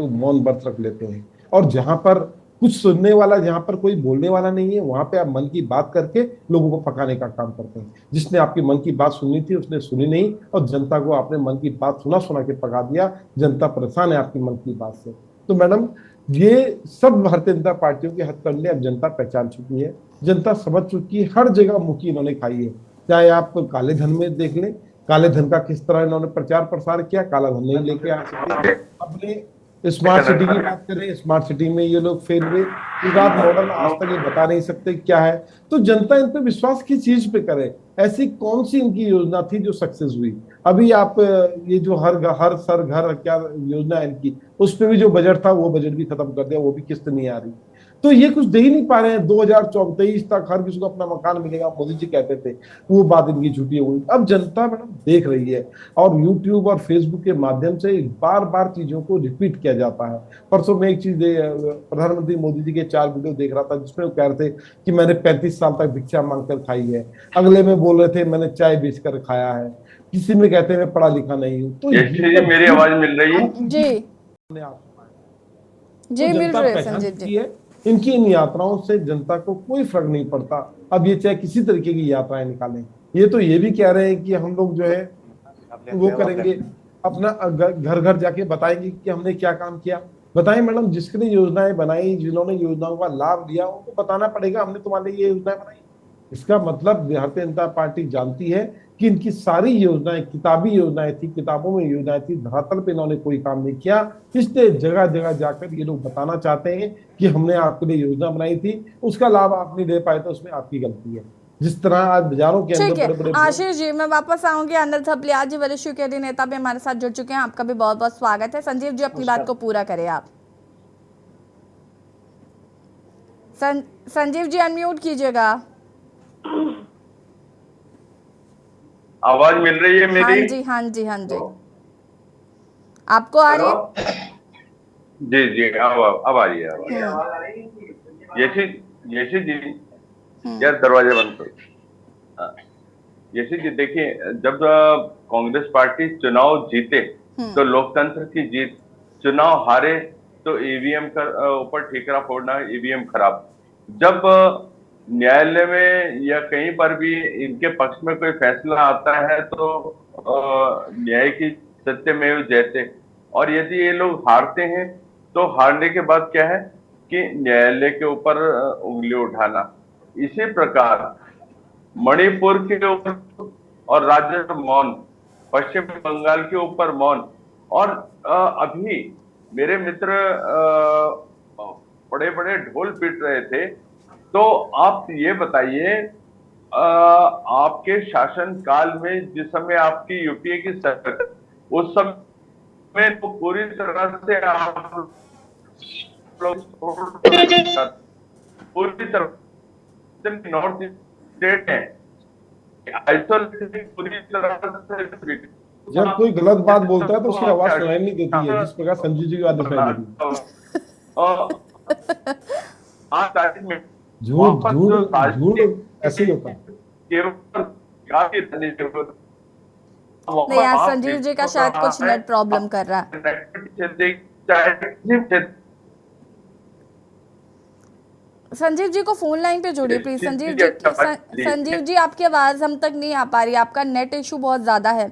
मौन व्रत रख लेते हैं। और जहां पर कुछ सुनने वाला, जहां पर कोई बोलने वाला नहीं है, वहां पे आप मन की बात करके लोगों को पकाने का काम करते हैं। जिसने आपकी मन की बात सुननी थी उसने सुनी नहीं, और जनता को आपने मन की बात सुना सुना के पका दिया। जनता परेशान है आपकी मन की बात से। तो मैडम, ये सब भारतीय जनता पार्टियों के हथकंडे अब जनता पहचान चुकी है, जनता समझ चुकी है। हर जगह मुक्की इन्होंने खाई है। चाहे आप काले धन में देख लें, काले धन का किस तरह इन्होंने प्रचार प्रसार किया, काला धन नहीं लेके आ सकते। अपने स्मार्ट सिटी की बात करें, स्मार्ट सिटी में ये लोग फेल हुए। गुजरात मॉडल आज तक ये बता नहीं सकते क्या है। तो जनता इन पे विश्वास किस चीज पे करे? ऐसी कौन सी इनकी योजना थी जो सक्सेस हुई? अभी आप ये जो हर सर घर क्या योजना है इनकी, उस पर भी जो बजट था वो बजट भी खत्म कर दिया, वो भी किस्त नहीं आ रही। तो ये कुछ दे ही नहीं पा रहे हैं। 2023 तक हर किसी को अपना मकान मिलेगा, मोदी जी कहते थे, वो बात इनकी झूठी हो गई। अब जनता मैडम देख रही है, और यूट्यूब और फेसबुक के माध्यम से बार बार चीजों को रिपीट किया जाता है। परसों में एक चीज प्रधानमंत्री मोदी जी के 4 वीडियो देख रहा था, जिसमें वो कह रहे थे कि मैंने 35 साल तक भिक्षा मांगकर खाई है। अगले में बोल रहे थे मैंने चाय बेचकर खाया है। किसी में कहते हैं मैं पढ़ा लिखा नहीं हूँ। तो मेरी आवाज मिल रही है? जी जी, मिल रही है संजीव जी। इनकी इन यात्राओं से जनता को कोई फर्क नहीं पड़ता। अब ये चाहे किसी तरीके की यात्राएं निकालें, ये तो ये भी कह रहे हैं कि हम लोग जो है वो करेंगे, अपना घर घर जाके बताएंगे कि हमने क्या काम किया। बताएं मैडम, जिसके लिए योजनाएं बनाई, जिन्होंने योजनाओं का लाभ लिया, उनको बताना पड़ेगा हमने तुम्हारे लिए ये योजनाएं बनाई। इसका मतलब भारतीय जनता पार्टी जानती है कि इनकी सारी योजनाएं किताबी योजनाएं थी, किताबों में योजनाएं थी, धरातल पे इन्होंने कोई काम नहीं किया। इसलिए जगह जगह जाकर ये लोग बताना चाहते हैं कि हमने आपके लिए योजना बनाई थी, उसका लाभ आप नहीं दे पाए तो उसमें आपकी गलती है। जिस तरह आज बाजारों के अंदर बड़े बड़े। आशीष जी, मैं वापस आऊंगी। अनिल थपलियाल जी वरिष्ठ यूकेडी नेता भी हमारे साथ जुड़ चुके हैं, आपका भी बहुत बहुत स्वागत है। संजीव जी, अपनी बात को पूरा करें आप। संजीव जी, अनम्यूट कीजिएगा। आवाज मिल रही है मेरी? हाँ जी, हाँ जी, हाँ जी, आपको आ रही है? जी जी, अब आ रही है। यशी जी, यार दरवाजे बंद करो। यशी जी, देखिए, जब कांग्रेस पार्टी चुनाव जीते तो लोकतंत्र की जीत, चुनाव हारे तो ईवीएम का ऊपर ठीकरा फोड़ना, ईवीएम खराब। जब न्यायालय में या कहीं पर भी इनके पक्ष में कोई फैसला आता है तो न्याय की सत्यमेव जयते, और यदि ये लोग हारते हैं तो हारने के बाद क्या है कि न्यायालय के ऊपर उंगली उठाना। इसी प्रकार मणिपुर के ऊपर और राज्य में मौन, पश्चिम बंगाल के ऊपर मौन, और अभी मेरे मित्र बड़े बड़े ढोल पीट रहे थे। तो आप ये बताइए, आपके शासन काल में जिस समय आपकी यूपीए की सरकार, उस समय तो पूरी तरह से आप लोग पूरी तरह नॉर्थ स्टेट है आइसोलेशन पूरी तरह से। जब कोई गलत बात बोलता है तो उसकी आवाज सुनाई नहीं देती है, जिस प्रकार संजीव जी की बात सुनाई देती है। झूठ झूठ झूठ ऐसे ही होता है। नहीं यार, संजीव जी का शायद कुछ नेट प्रॉब्लम कर रहा है। संजीव जी को फोन लाइन पे जोड़िए प्लीज। संजीव जी आपकी आवाज हम तक नहीं आ पा रही, आपका नेट इशू बहुत ज्यादा है।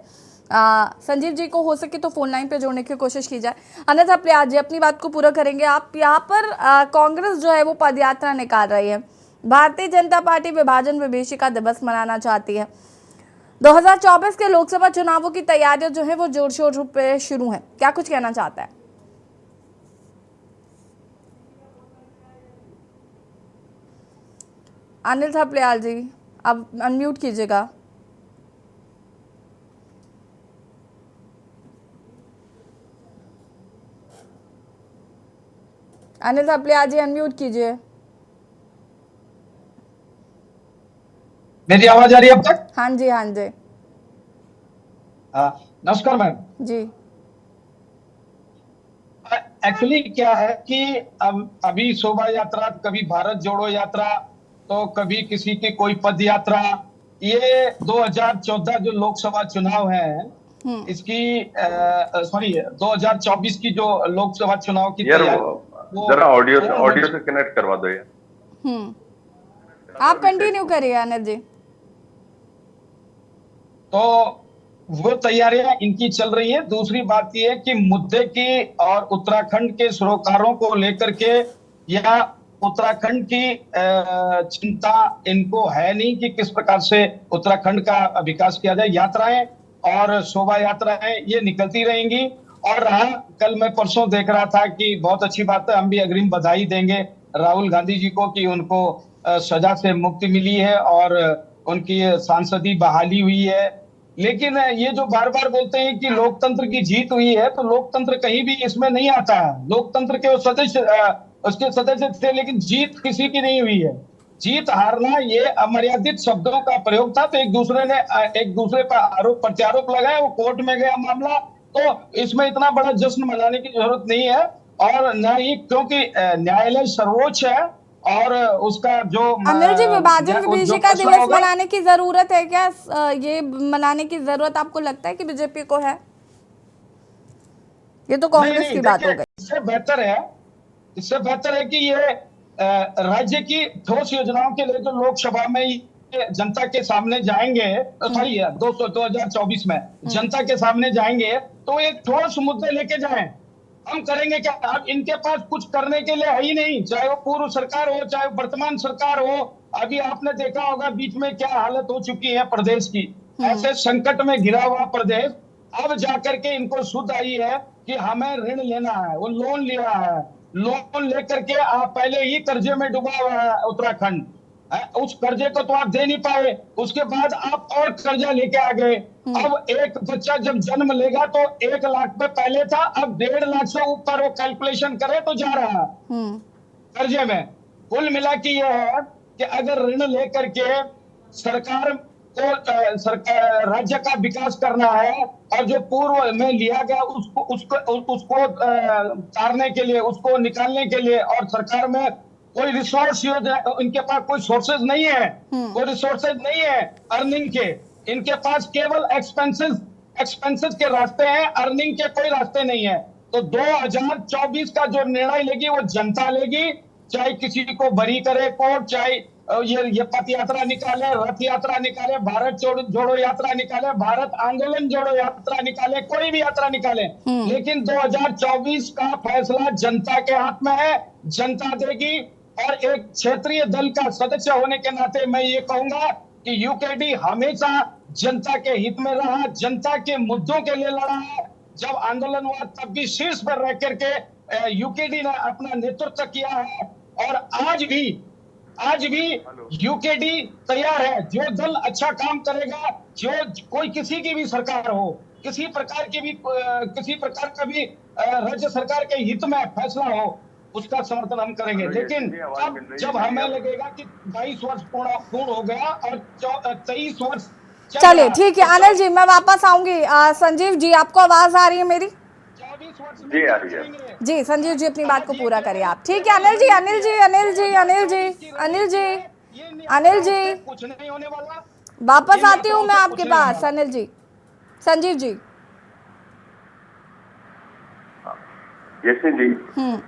संजीव जी को हो सके तो फोन लाइन पे जोड़ने की कोशिश की जाए, अन्यथा प्रिया जी अपनी बात को पूरा करेंगे। आप यहाँ पर कांग्रेस जो है वो पदयात्रा निकाल रही है, भारतीय जनता पार्टी विभाजन विभीषिका दिवस मनाना चाहती है। 2024 के लोकसभा चुनावों की तैयारियां जो है वो जोर शोर पे शुरू है, क्या कुछ कहना चाहता है? अनिल थपलियाल जी अब अनम्यूट कीजिएगा। अनिल थपलियाल जी अनम्यूट कीजिए। मेरी आवाज आ रही है अब तक? हाँ जी, हाँ जी। नमस्कार मैम जी। एक्चुअली क्या है कि अभी शोभा यात्रा, कभी भारत जोड़ो यात्रा, तो कभी किसी की कोई पद यात्रा। ये 2014 जो लोकसभा चुनाव है इसकी सॉरी 2024 की जो लोकसभा चुनाव की जरा ऑडियो से कनेक्ट करवा दो यार। आप कंटिन्यू करिए अनिल जी। तो वो तैयारियां इनकी चल रही है। दूसरी बात यह है कि मुद्दे की और उत्तराखंड के सरोकारों को लेकर के या उत्तराखंड की चिंता इनको है नहीं कि किस प्रकार से उत्तराखंड का विकास किया जाए। यात्राएं और शोभा यात्राएं ये निकलती रहेंगी। और कल मैं परसों देख रहा था कि बहुत अच्छी बात है, हम भी अग्रिम बधाई देंगे राहुल गांधी जी को कि उनको सजा से मुक्ति मिली है और उनकी सांसदी बहाली हुई है। लेकिन ये जो बार बार बोलते हैं कि लोकतंत्र की जीत हुई है, तो लोकतंत्र कहीं भी इसमें नहीं आता है। लोकतंत्र के उसके सदस्य थे, लेकिन जीत किसी की नहीं हुई है। जीत हारना ये अमर्यादित शब्दों का प्रयोग था। तो एक दूसरे पर आरोप प्रत्यारोप लगाया, वो कोर्ट में गया मामला। तो इसमें इतना बड़ा जश्न मनाने की जरूरत नहीं है, और न ही, क्योंकि न्यायालय सर्वोच्च है और उसका जो अनिल जी विभाजन विभीषिका दिवस मनाने की जरूरत है क्या? ये मनाने की जरूरत आपको लगता है कि बीजेपी को है? ये तो कांग्रेस की बात हो गई। इससे बेहतर है कि ये राज्य की ठोस योजनाओं के लिए जो लोकसभा में जनता के सामने जाएंगे, सॉरी 2024 में जनता के सामने जाएंगे, तो एक ठोस मुद्दे लेके जाएं। हम करेंगे क्या? अब इनके पास कुछ करने के लिए है ही नहीं, चाहे वो पूर्व सरकार हो चाहे वर्तमान सरकार हो। अभी आपने देखा होगा बीच में क्या हालत हो चुकी है प्रदेश की। ऐसे संकट में घिरा हुआ प्रदेश, अब जाकर के इनको सुध आई है कि हमें ऋण लेना है। वो लोन लिया है, लोन लेकर के आप पहले ही कर्जे में डूबा हुआ है उत्तराखंड। उस कर्जे को तो आप दे नहीं पाए, उसके बाद आप और कर्जा लेके आ गए। अब एक बच्चा जब जन्म लेगा तो 1 लाख पे पहले था, अब 1.5 लाख से ऊपर वो कैलकुलेशन करे तो जा रहा है कर्जे में। कुल मिला के ये है कि अगर ऋण लेकर के सरकार को राज्य का विकास करना है, और जो पूर्व में लिया गया उसको तारने के लिए, उसको निकालने के लिए, और सरकार में कोई रिसोर्स, इनके पास कोई सोर्सेज नहीं है, कोई रिसोर्सेज नहीं है अर्निंग के। इनके पास केवल एक्सपेंसेस के रास्ते हैं, अर्निंग के कोई रास्ते नहीं है। तो 2024 का जो निर्णय लेगी वो जनता लेगी, चाहे किसी को बरी करे कोर्ट, चाहे ये पथ यात्रा निकाले, रथ यात्रा निकाले, भारत जोड़ो यात्रा निकाले, भारत आंदोलन जोड़ो यात्रा निकाले, कोई भी यात्रा निकाले, लेकिन 2024 का फैसला जनता के हाथ में है, जनता देगी। और एक क्षेत्रीय दल का सदस्य होने के नाते मैं ये कहूंगा कि यूकेडी हमेशा जनता के हित में रहा, जनता के मुद्दों के लिए लड़ा है। जब आंदोलन हुआ तब भी शीर्ष पर रह करके यूकेडी ने अपना नेतृत्व किया है, और आज भी यूकेडी तैयार है। जो दल अच्छा काम करेगा, जो कोई किसी की भी सरकार हो, किसी प्रकार का भी राज्य सरकार के हित में फैसला हो, उसका समर्थन हम करेंगे। लेकिन जब हमें लगेगा कि 22 वर्ष पूर्ण हो गया और 23 वर्ष, चलिए ठीक है अनिल जी, मैं वापस आऊंगी। संजीव जी, आपको आवाज आ रही है मेरी? 24 वर्ष जी आ रही है जी। संजीव जी अपनी बात को पूरा करिए आप। ठीक है अनिल जी, अनिल जी, अनिल जी, अनिल जी, अनिल जी, अनिल जी, कुछ नहीं होने वाला। वापस आती हूँ मैं आपके पास। अनिल जी, संजीव जी। जैसे जी,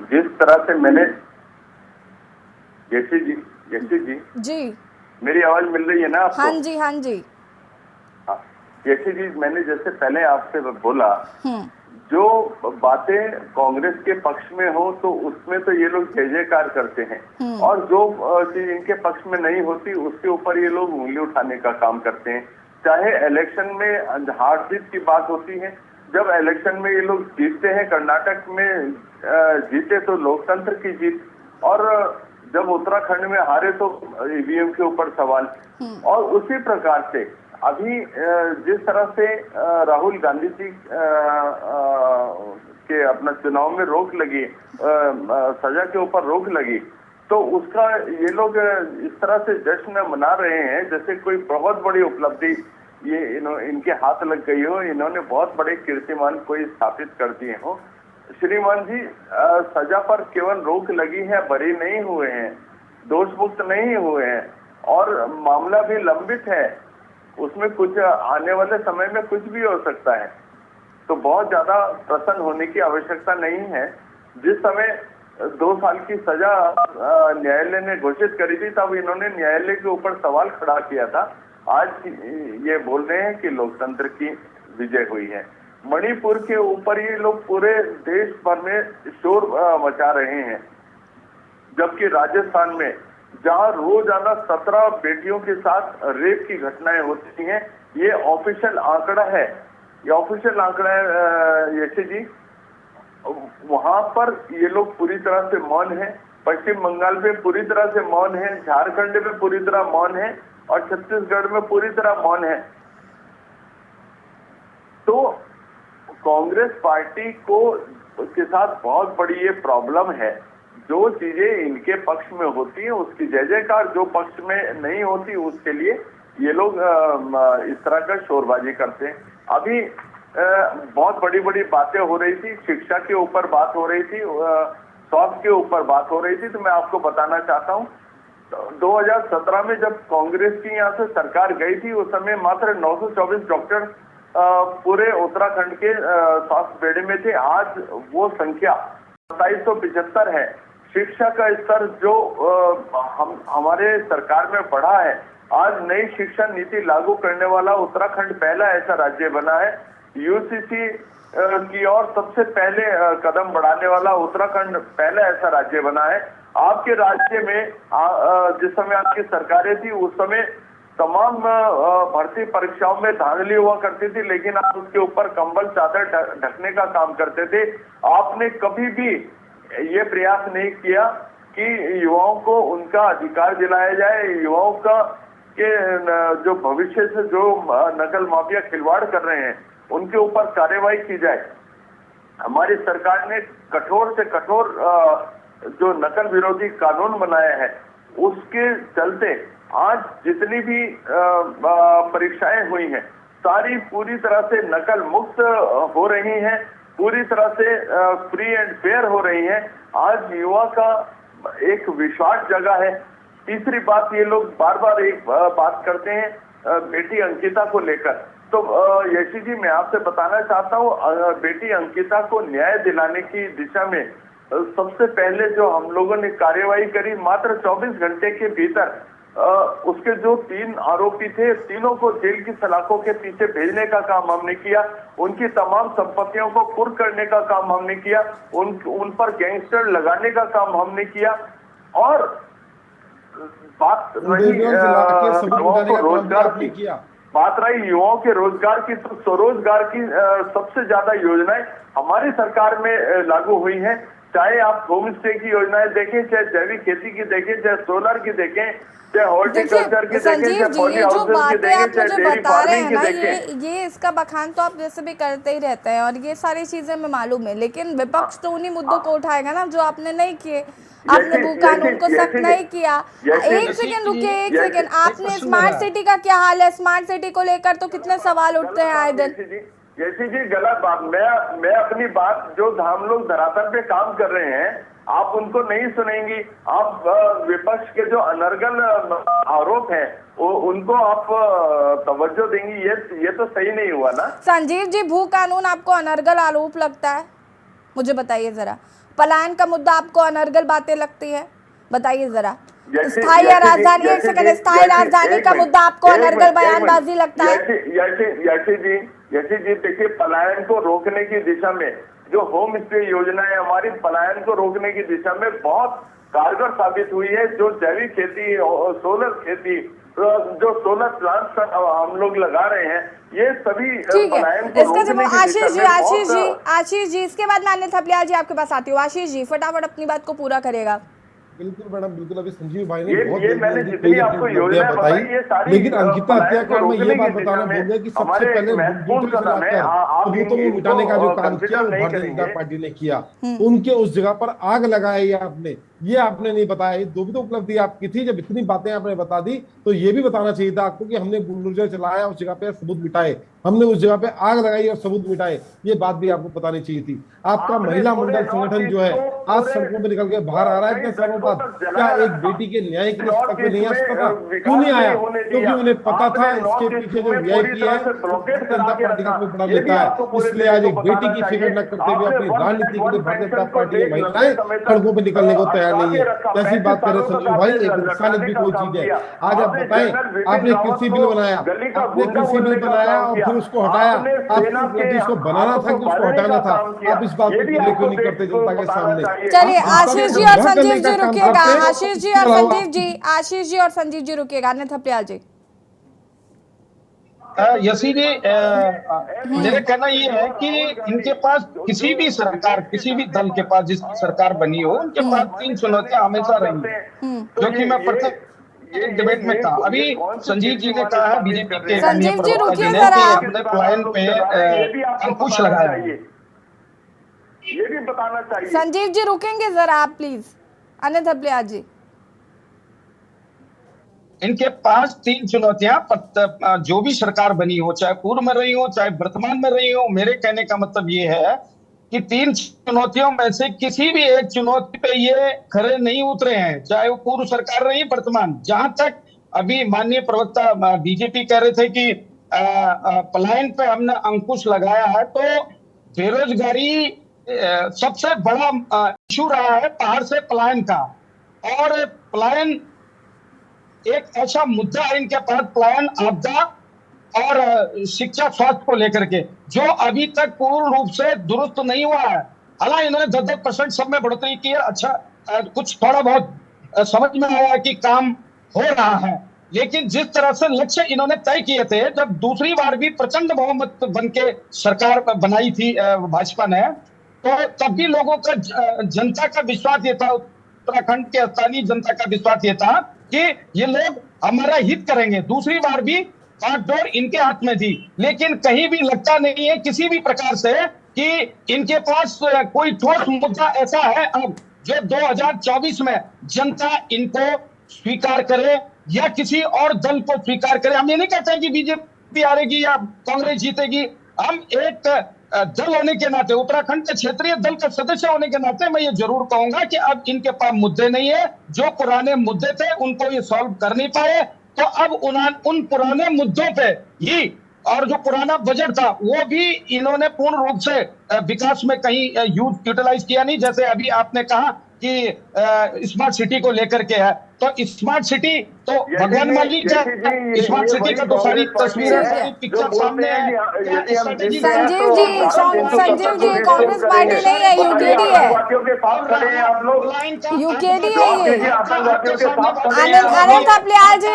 जिस तरह से मैंने जैसे जी जी, मेरी आवाज मिल रही है ना आपको? हाँ जी, हाँ जी। जैसे जी, मैंने जैसे पहले आपसे बोला, जो बातें कांग्रेस के पक्ष में हो तो उसमें तो ये लोग जय जयकार करते हैं, और जो चीज इनके पक्ष में नहीं होती उसके ऊपर ये लोग उंगली उठाने का काम करते हैं। चाहे इलेक्शन में हार जीत की बात होती है, जब इलेक्शन में ये लोग जीतते हैं, कर्नाटक में जीते तो लोकतंत्र की जीत, और जब उत्तराखंड में हारे तो ईवीएम के ऊपर सवाल। और उसी प्रकार से अभी जिस तरह से राहुल गांधी जी के अपना चुनाव में रोक लगी, सजा के ऊपर रोक लगी, तो उसका ये लोग इस तरह से जश्न मना रहे हैं जैसे कोई बहुत बड़ी उपलब्धि ये इनके हाथ लग गई हो, इन्होंने बहुत बड़े कीर्तिमान कोई स्थापित कर दिए हो। श्रीमान जी, सजा पर केवल रोक लगी है, बरी नहीं हुए हैं, दोष मुक्त नहीं हुए हैं, और मामला भी लंबित है, उसमें कुछ आने वाले समय में कुछ भी हो सकता है। तो बहुत ज्यादा प्रसन्न होने की आवश्यकता नहीं है। जिस समय 2 साल की सजा न्यायालय ने घोषित करी थी, तब इन्होंने न्यायालय के ऊपर सवाल खड़ा किया था। आज ये बोल रहे हैं कि लोकतंत्र की विजय हुई है। मणिपुर के ऊपर ये लोग पूरे देश भर में शोर मचा रहे हैं, जबकि राजस्थान में जहां रोजाना 17 बेटियों के साथ रेप की घटनाएं होती हैं, ये ऑफिशियल आंकड़ा है, ये ऑफिशियल आंकड़ा है यशी जी। वहां पर ये लोग पूरी तरह से मौन है, पश्चिम बंगाल में पूरी तरह से मौन है, झारखंड में पूरी तरह मौन है, और छत्तीसगढ़ में पूरी तरह मौन है। तो कांग्रेस पार्टी को के साथ बहुत बड़ी ये प्रॉब्लम है, जो चीजें इनके पक्ष में होती है उसकी जय जयकार, जो पक्ष में नहीं होती उसके लिए ये लोग इस तरह का शोरबाजी करते हैं। अभी बहुत बड़ी बड़ी बातें हो रही थी, शिक्षा के ऊपर बात हो रही थी, स्वास्थ्य के ऊपर बात हो रही थी। तो मैं आपको बताना चाहता हूँ, 2017 में जब कांग्रेस की यहाँ से सरकार गई थी, उस समय मात्र 924 डॉक्टर पूरे उत्तराखंड के स्वास्थ्य बेड़े में थे। आज वो संख्या 2775 है। शिक्षा का स्तर जो हमारे सरकार में बढ़ा है, आज नई शिक्षा नीति लागू करने वाला उत्तराखंड पहला ऐसा राज्य बना है। यूजीसी की ओर सबसे पहले कदम बढ़ाने वाला उत्तराखंड पहला ऐसा राज्य बना है। आपके राज्य में जिस समय आपकी सरकारें थी उस समय तमाम भर्ती परीक्षाओं में धांधली हुआ करती थी, लेकिन आप उसके ऊपर कंबल चादर ढकने का काम करते थे। आपने कभी भी ये प्रयास नहीं किया कि युवाओं को उनका अधिकार दिलाया जाए, युवाओं का के जो भविष्य से जो नकल माफिया खिलवाड़ कर रहे हैं उनके ऊपर कार्रवाई की जाए। हमारी सरकार ने कठोर से कठोर जो नकल विरोधी कानून बनाया है, उसके चलते आज जितनी भी परीक्षाएं हुई हैं सारी पूरी तरह से नकल मुक्त हो रही हैं, पूरी तरह से फ्री एंड फेयर हो रही हैं। आज युवा का एक विश्वास जगा है। तीसरी बात, ये लोग बार बार एक बात करते हैं बेटी अंकिता को लेकर। तो यशी जी, मैं आपसे बताना चाहता हूँ, बेटी अंकिता को न्याय दिलाने की दिशा में सबसे पहले जो हम लोगों ने कार्यवाही करी, मात्र 24 घंटे के भीतर उसके जो 3 आरोपी थे, तीनों को जेल की सलाखों के पीछे भेजने का काम हमने किया। उनकी तमाम संपत्तियों को कुर्क करने का काम हमने किया। उन पर गैंगस्टर लगाने का काम हमने किया। और बात रही युवाओं को रोजगार की, बात रही युवाओं के रोजगार की, तो स्वरोजगार की सबसे ज्यादा योजनाएं हमारी सरकार में लागू हुई हैं। चाहे आप होम स्टे की योजनाएं देखें, चाहे जैविक खेती की देखें, चाहे सोलर की देखें, चाहे हॉर्टिकल्चर की देखें, संजीव चाहे जी, पॉली ये जो हाउसेस की बातें देखें, आप चाहे मुझे डेयरी बता रहे फार्मिंग हैं की ना, देखें। ये इसका बखान तो आप जैसे भी करते ही रहते हैं और ये सारी चीजें हमें मालूम है, लेकिन विपक्ष तो उन्हीं मुद्दों को उठाएगा ना जो आपने नहीं किए। आपने भू कानून को सख्त नहीं किया। एक सेकंड रुकिए, एक सेकंड। आपने स्मार्ट सिटी का क्या हाल है? स्मार्ट सिटी को लेकर तो कितने सवाल उठते हैं आए दिन। जैसी जी गलत बात, मैं अपनी बात जो हम लोग धरातल पे काम कर रहे हैं आप उनको नहीं सुनेंगी। आप विपक्ष के जो अनर्गल आरोप हैं उनको आप तवज्जो देंगी, ये तो सही नहीं हुआ ना। संजीव जी, भू कानून आपको अनर्गल आरोप लगता है? मुझे बताइए जरा। पलायन का मुद्दा आपको अनर्गल बातें लगती है? बताइए जरा। स्थायी राजधानी, एक सेकंड, स्थायी राजधानी का मुद्दा आपको अनर्गल बयानबाजी लगता है? यशी जी देखिए, पलायन को रोकने की दिशा में जो होम स्टे योजना है हमारी, पलायन को रोकने की दिशा में बहुत कारगर साबित हुई है। जो जैविक खेती, सोलर खेती, जो सोलर प्लांट्स हम लोग लगा रहे हैं, ये सभी पलायन को रोकने की दिशा में आशीष जी, इसके बाद मैं अन्य थपलियाल जी आपके पास आती हूँ। आशीष जी फटाफट अपनी बात को पूरा करेगा। बिल्कुल मैडम, बिल्कुल। अभी संजीव भाई ने बहुत मैंने जितनी आपको योजना बताई, ये सारी, लेकिन अंकिता हत्याकांड में ये बात बताना भूल गए कि सबसे पहले मिटाने का जो काम किया वो भारतीय जनता पार्टी ने किया। उनके उस जगह पर आग लगाई आपने, ये आपने नहीं बताया। ये दो भी तो उपलब्धि आपकी थी। जब इतनी बातें आपने बता दी तो ये भी बताना चाहिए था आपको कि हमने बुलडोजर चलाया, उस जगह पे सबूत मिटाए, हमने उस जगह पे आग लगाई और सबूत मिटाए। ये बात भी आपको बतानी चाहिए थी। आपका महिला मंडल संगठन जो है आज सड़कों में निकल के बाहर आ रहा है इतने सालों बाद। क्या एक बेटी के न्याय के लिए नहीं आ सकता? क्यों नहीं आया? क्योंकि उन्हें पता था इसके पीछे जो वीआईपी है जनता पार्टी का कोई बड़ा नेता है। इसलिए आज एक बेटी की फिक्र न करते हुए अपनी राजनीति के लिए भारतीय जनता पार्टी की महिलाएं सड़कों पर निकलने को तैयार नहीं है। कैसी बात कर रहे संजीव भाई? एक इंसानियत भी कोई चीज है। आज आप बताएं, आपने कृषि बिल बनाया, आपने कृषि बिल बनाया और फिर उसको हटाया। आपको उसको बनाना था कि उसको हटाना था? आप इस बात को क्यों नहीं करते जनता के सामने? चलिए आशीष जी और संजीव जी रुकिएगा। आशीष जी और संजीव जी, आशीष जी और संजीव जी रुकिएगा। अन्य थपलियाल जी। यशी जी, मेरा कहना ये है कि इनके पास किसी भी सरकार, किसी भी दल के पास जिस सरकार बनी हो, उनके पास 3 चुनौतियां हमेशा रही हैं, जो कि मैं प्रत्येक एक डिबेट में कहा। अभी संजीव जी ने कहा है, बीजेपी के संजीव जी रुकिए जरा, अपने पलायन पे अंकुश लगाया, ये भी बताना चाहिए। संजीव जी रुकेंगे जरा आप प्लीज। अन्य थपलियाल जी, इनके पास 3 चुनौतियां जो भी सरकार बनी हो, चाहे पूर्व में रही हो चाहे वर्तमान में रही हो। मेरे कहने का मतलब ये है कि 3 चुनौतियों में से किसी भी एक चुनौती पे ये खरे नहीं उतरे हैं, चाहे वो पूर्व सरकार रही वर्तमान। जहां तक अभी माननीय प्रवक्ता बीजेपी कह रहे थे कि पलायन पे हमने अंकुश लगाया है, तो बेरोजगारी सबसे बड़ा इशू रहा है पहाड़ से पलायन का। और पलायन एक ऐसा मुद्दा है इनके पास, पलायन, आपदा और शिक्षा स्वास्थ्य को लेकर के, जो अभी तक पूर्ण रूप से दुरुस्त नहीं हुआ है। हालांकि इन्होंने 10% सब में बढ़ोतरी की है। अच्छा, कुछ थोड़ा बहुत समझ में आया कि काम हो रहा है, लेकिन जिस तरह से लक्ष्य इन्होंने तय किए थे, जब दूसरी बार भी प्रचंड बहुमत बन के सरकार बनाई थी भाजपा ने, तो तब भी लोगों का, जनता का विश्वास ये था, उत्तराखंड के स्थानीय जनता का विश्वास ये था कि ये लोग हमारा हित करेंगे। दूसरी बार भी बागडोर इनके हाथ में थी, लेकिन कहीं भी लगता नहीं है किसी भी प्रकार से कि इनके पास कोई ठोस मुद्दा ऐसा है अब जो 2024 में जनता इनको स्वीकार करे या किसी और दल को स्वीकार करे। हम ये नहीं कहते हैं कि बीजेपी हारेगी या कांग्रेस जीतेगी। हम एक दल होने के नाते, उत्तराखंड के क्षेत्रीय दल का सदस्य होने के नाते मैं ये जरूर कहूंगा कि अब इनके पास मुद्दे नहीं है। जो पुराने मुद्दे थे उनको ये सॉल्व कर नहीं पाए, तो अब उन पुराने मुद्दों पे ही, और जो पुराना बजट था वो भी इन्होंने पूर्ण रूप से विकास में कहीं यूटिलाइज किया नहीं। जैसे अभी आपने कहा कि स्मार्ट सिटी को लेकर के है। तो स्मार्ट सिटी तो भगवान मान लीजिए, स्मार्ट सिटी का तो सारी तस्वीरें, सारी पिक्चर सामने है। संजीव जी कांग्रेस पार्टी नहीं है, यूकेडी है, यूकेडी है ये। अनिल थपलियाल जी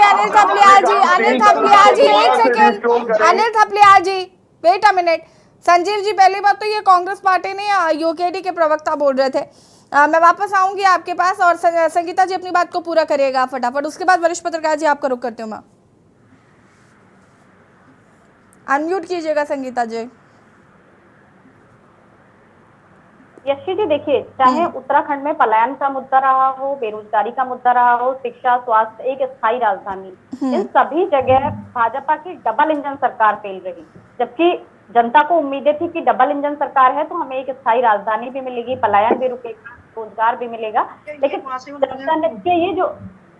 एक second, Anil Thapliyal ji wait a minute. Sanjeev ji पहली बात तो ये कांग्रेस पार्टी नहीं, यूकेडी के प्रवक्ता बोल रहे थे। मैं वापस आऊंगी आपके पास और संगीता जी अपनी बात को पूरा करिएगा फटाफट, उसके बाद वरिष्ठ पत्रकार जी आपका रुख करती हूँ मैं। अनम्यूट कीजिएगा संगीता जी। यशी जी देखिए, चाहे उत्तराखंड में पलायन का मुद्दा रहा हो, बेरोजगारी का मुद्दा रहा हो, शिक्षा, स्वास्थ्य, एक स्थायी राजधानी, इन सभी जगह भाजपा की डबल इंजन सरकार फेल रही। जबकि जनता को उम्मीदें थी कि डबल इंजन सरकार है तो हमें एक स्थायी राजधानी भी मिलेगी, पलायन भी रुकेगा, रोजगार भी मिलेगा। लेकिन जनता ने ये जो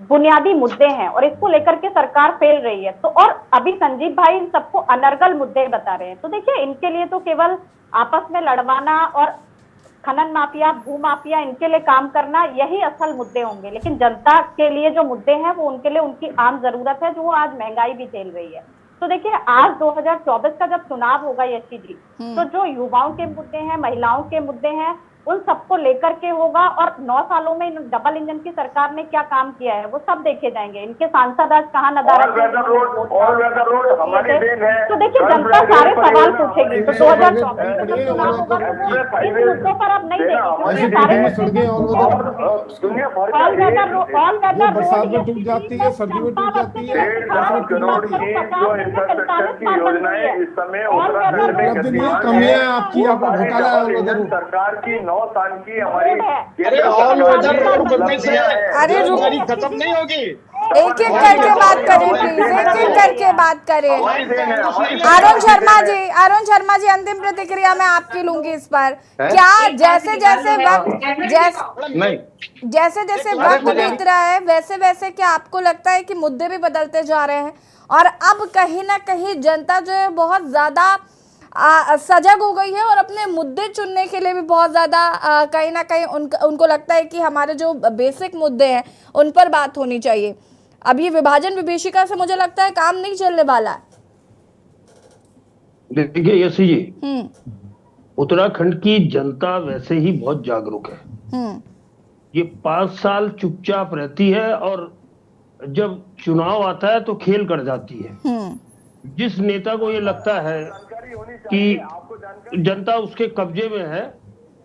बुनियादी मुद्दे हैं और इसको लेकर के सरकार फेल रही है। तो और अभी संजीव भाई इन सबको अनर्गल मुद्दे बता रहे हैं। तो देखिए, इनके लिए तो केवल आपस में लड़वाना और खनन माफिया, भू माफिया, इनके लिए काम करना, यही असल मुद्दे होंगे। लेकिन जनता के लिए जो मुद्दे हैं वो उनके लिए उनकी आम जरूरत है, जो वो आज महंगाई भी झेल रही है। तो देखिए, आज 2024 का जब चुनाव होगा यशी जी, तो जो युवाओं के मुद्दे हैं, महिलाओं के मुद्दे हैं, उन सबको लेकर के होगा। और 9 सालों में डबल इंजन की सरकार ने क्या काम किया है वो सब देखे जाएंगे। इनके सांसद आज कहाँ नदारत, तो देखिए जनता सारे सवाल पूछेगी। तो 2024 का जब चुनाव होगा तो इन मुद्दों पर अब नहीं देखेंगे, सारे बरसात में टूट जाती है, सर्दी में टूट जाती है, कमियां आपकी, आपका घोटाला सरकार की 9 साल की हमारी ऑल वेदर रोड बनने से अरे बेरोजगारी खत्म नहीं होगी। एक एक करके बात करें प्लीज, एक एक करके बात करें। अरुण शर्मा जी अंतिम प्रतिक्रिया मैं आपकी लूंगी इस पर। क्या जैसे जैसे वक्त बीत रहा है वैसे वैसे क्या आपको लगता है कि मुद्दे भी बदलते जा रहे हैं और अब कहीं ना कहीं जनता जो है बहुत ज्यादा सजग हो गई है और अपने मुद्दे चुनने के लिए भी बहुत ज्यादा कहीं ना कहीं उनको लगता है कि हमारे जो बेसिक मुद्दे हैं उन पर बात होनी चाहिए। अब ये विभाजन विभीषिका से मुझे लगता है काम नहीं चलने वाला है। देखिए यशी जी, उत्तराखंड की जनता वैसे ही बहुत जागरूक है। ये 5 साल चुपचाप रहती है और जब चुनाव आता है तो खेल कर जाती है। जिस नेता को ये लगता है कि जनता उसके कब्जे में है,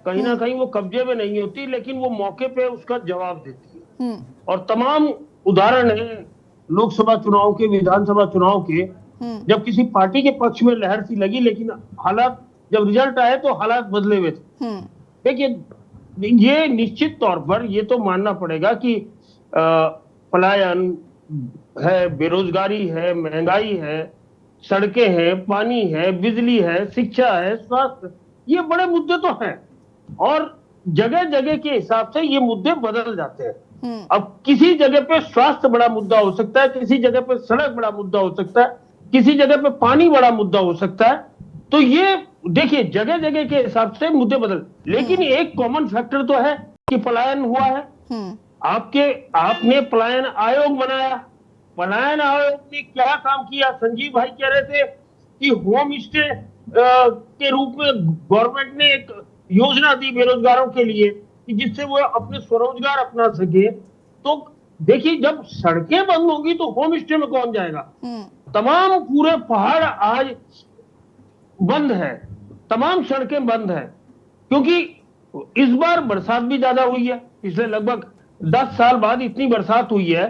कहीं ना कहीं वो कब्जे में नहीं होती, लेकिन वो मौके पे उसका जवाब देती है। और तमाम उदाहरण है लोकसभा चुनाव के, विधानसभा चुनाव के, जब किसी पार्टी के पक्ष में लहर सी लगी, लेकिन हालात जब रिजल्ट आए तो हालात बदले हुए थे। देखिए, ये निश्चित तौर पर ये तो मानना पड़ेगा कि पलायन है, बेरोजगारी है, महंगाई है, सड़कें हैं, पानी है, बिजली है, शिक्षा है, स्वास्थ्य, ये बड़े मुद्दे तो हैं और जगह जगह के हिसाब से ये मुद्दे बदल जाते हैं। अब किसी जगह पे स्वास्थ्य बड़ा मुद्दा हो सकता है, किसी जगह पे सड़क बड़ा मुद्दा हो सकता है, किसी जगह पे पानी बड़ा मुद्दा हो सकता है। तो ये देखिए जगह जगह के हिसाब से मुद्दे बदल, लेकिन एक कॉमन फैक्टर तो है कि पलायन हुआ है। आपने पलायन आयोग बनाया, पलायन आयोग ने क्या काम किया? संजीव भाई कह रहे थे कि होम स्टे के रूप में गवर्नमेंट ने एक योजना दी बेरोजगारों के लिए कि जिससे वो अपने स्वरोजगार अपना सके। तो देखिए, जब सड़कें बंद होंगी तो होम स्टे में कौन जाएगा? तमाम पूरे पहाड़ आज बंद है, तमाम सड़कें बंद है, क्योंकि इस बार बरसात भी ज्यादा हुई है। पिछले लगभग 10 साल बाद इतनी बरसात हुई है।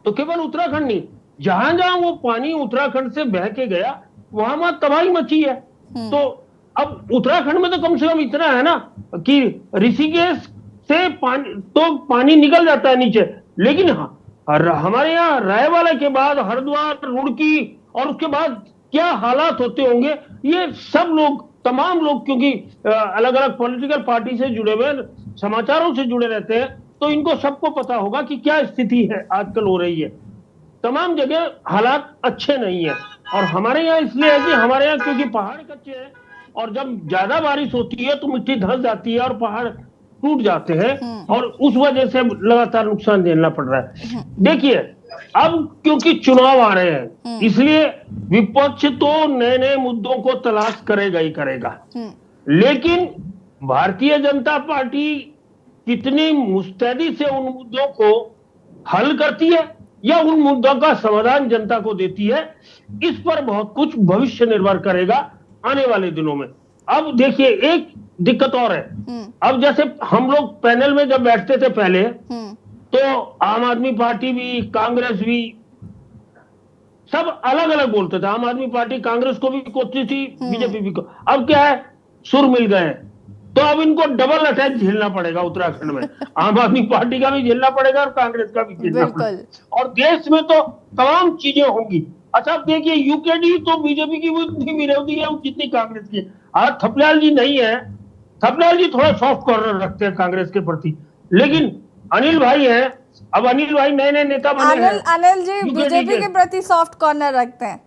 तो केवल उत्तराखंड नहीं, जहां जहां वो पानी उत्तराखंड से बह के गया वहां तबाही मची है। तो अब उत्तराखंड में तो कम से कम इतना है ना कि ऋषिकेश से पानी निकल जाता है नीचे, लेकिन हमारे यहाँ रायवाला के बाद हरिद्वार, रुड़की और उसके बाद क्या हालात होते होंगे, ये सब लोग, तमाम लोग, क्योंकि अलग अलग पॉलिटिकल पार्टी से जुड़े हुए, समाचारों से जुड़े रहते हैं, तो इनको सबको पता होगा कि क्या स्थिति है आजकल हो रही है। तमाम जगह हालात अच्छे नहीं है और हमारे यहाँ इसलिए है कि हमारे यहाँ क्योंकि पहाड़ कच्चे हैं और जब ज्यादा बारिश होती है तो मिट्टी धंस जाती है और पहाड़ टूट जाते हैं और उस वजह से लगातार नुकसान झेलना पड़ रहा है। देखिए, अब क्योंकि चुनाव आ रहे हैं, इसलिए विपक्ष तो नए नए मुद्दों को तलाश करेगा ही करेगा, लेकिन भारतीय जनता पार्टी कितनी मुस्तैदी से उन मुद्दों को हल करती है या उन मुद्दों का समाधान जनता को देती है, इस पर बहुत कुछ भविष्य निर्भर करेगा आने वाले दिनों में। अब देखिए, एक दिक्कत और है, अब जैसे हम लोग पैनल में जब बैठते थे पहले, तो आम आदमी पार्टी भी, कांग्रेस भी, सब अलग अलग बोलते थे। आम आदमी पार्टी कांग्रेस को भी कोसती थी, बीजेपी भी को। अब क्या है, सुर मिल गए हैं, तो अब इनको डबल अटैक झेलना पड़ेगा उत्तराखंड में। आम आदमी पार्टी का भी झेलना पड़ेगा और कांग्रेस का भी झेलना पड़ेगा, और देश में तो तमाम चीजें होंगी। अच्छा, अब देखिए, यूकेडी तो बीजेपी की उतनी विरोधी है जितनी कांग्रेस की। आज थपलियाल जी नहीं है, थपलियाल जी थोड़ा सॉफ्ट कॉर्नर रखते हैं कांग्रेस के प्रति, लेकिन अनिल भाई हैं। अब अनिल भाई नए नए नेता बने हैं, अनिल जी बीजेपी के प्रति सॉफ्ट कॉर्नर रखते हैं।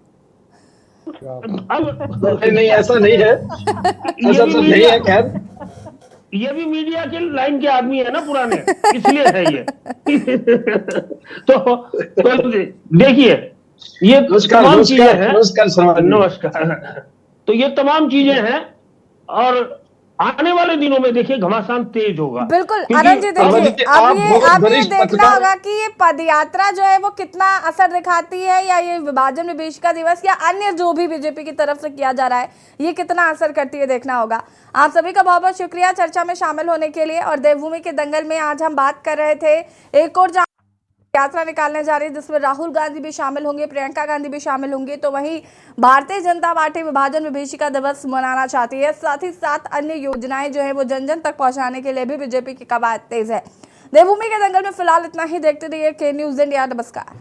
अब नहीं, ऐसा नहीं है, ऐसा तो नहीं है। खैर, ये भी मीडिया के लाइन के आदमी है ना पुराने, इसलिए है ये। तो देखिए, ये तमाम चीजें हैं। नमस्कार। तो ये तमाम चीजें हैं, और आने वाले दिनों में देखिए घमासान तेज होगा। बिल्कुल आनंद जी, देखिए अब ये देखना होगा कि ये पदयात्रा जो है वो कितना असर दिखाती है, या ये विभाजन विभीषिका दिवस या अन्य जो भी बीजेपी की तरफ से किया जा रहा है, ये कितना असर करती है, देखना होगा। आप सभी का बहुत बहुत शुक्रिया चर्चा में शामिल होने के लिए। और देवभूमि के दंगल में आज हम बात कर रहे थे, एक और यात्रा निकालने जा रही है जिसमें राहुल गांधी भी शामिल होंगे, प्रियंका गांधी भी शामिल होंगे। तो वहीं भारतीय जनता पार्टी विभाजन विभीषिका दिवस मनाना चाहती है, साथ ही साथ अन्य योजनाएं जो है वो जन जन तक पहुंचाने के लिए भी बीजेपी की कवायद तेज है। देवभूमि के दंगल में फिलहाल इतना ही। देखते रहिए के न्यूज़ इंडिया। नमस्कार।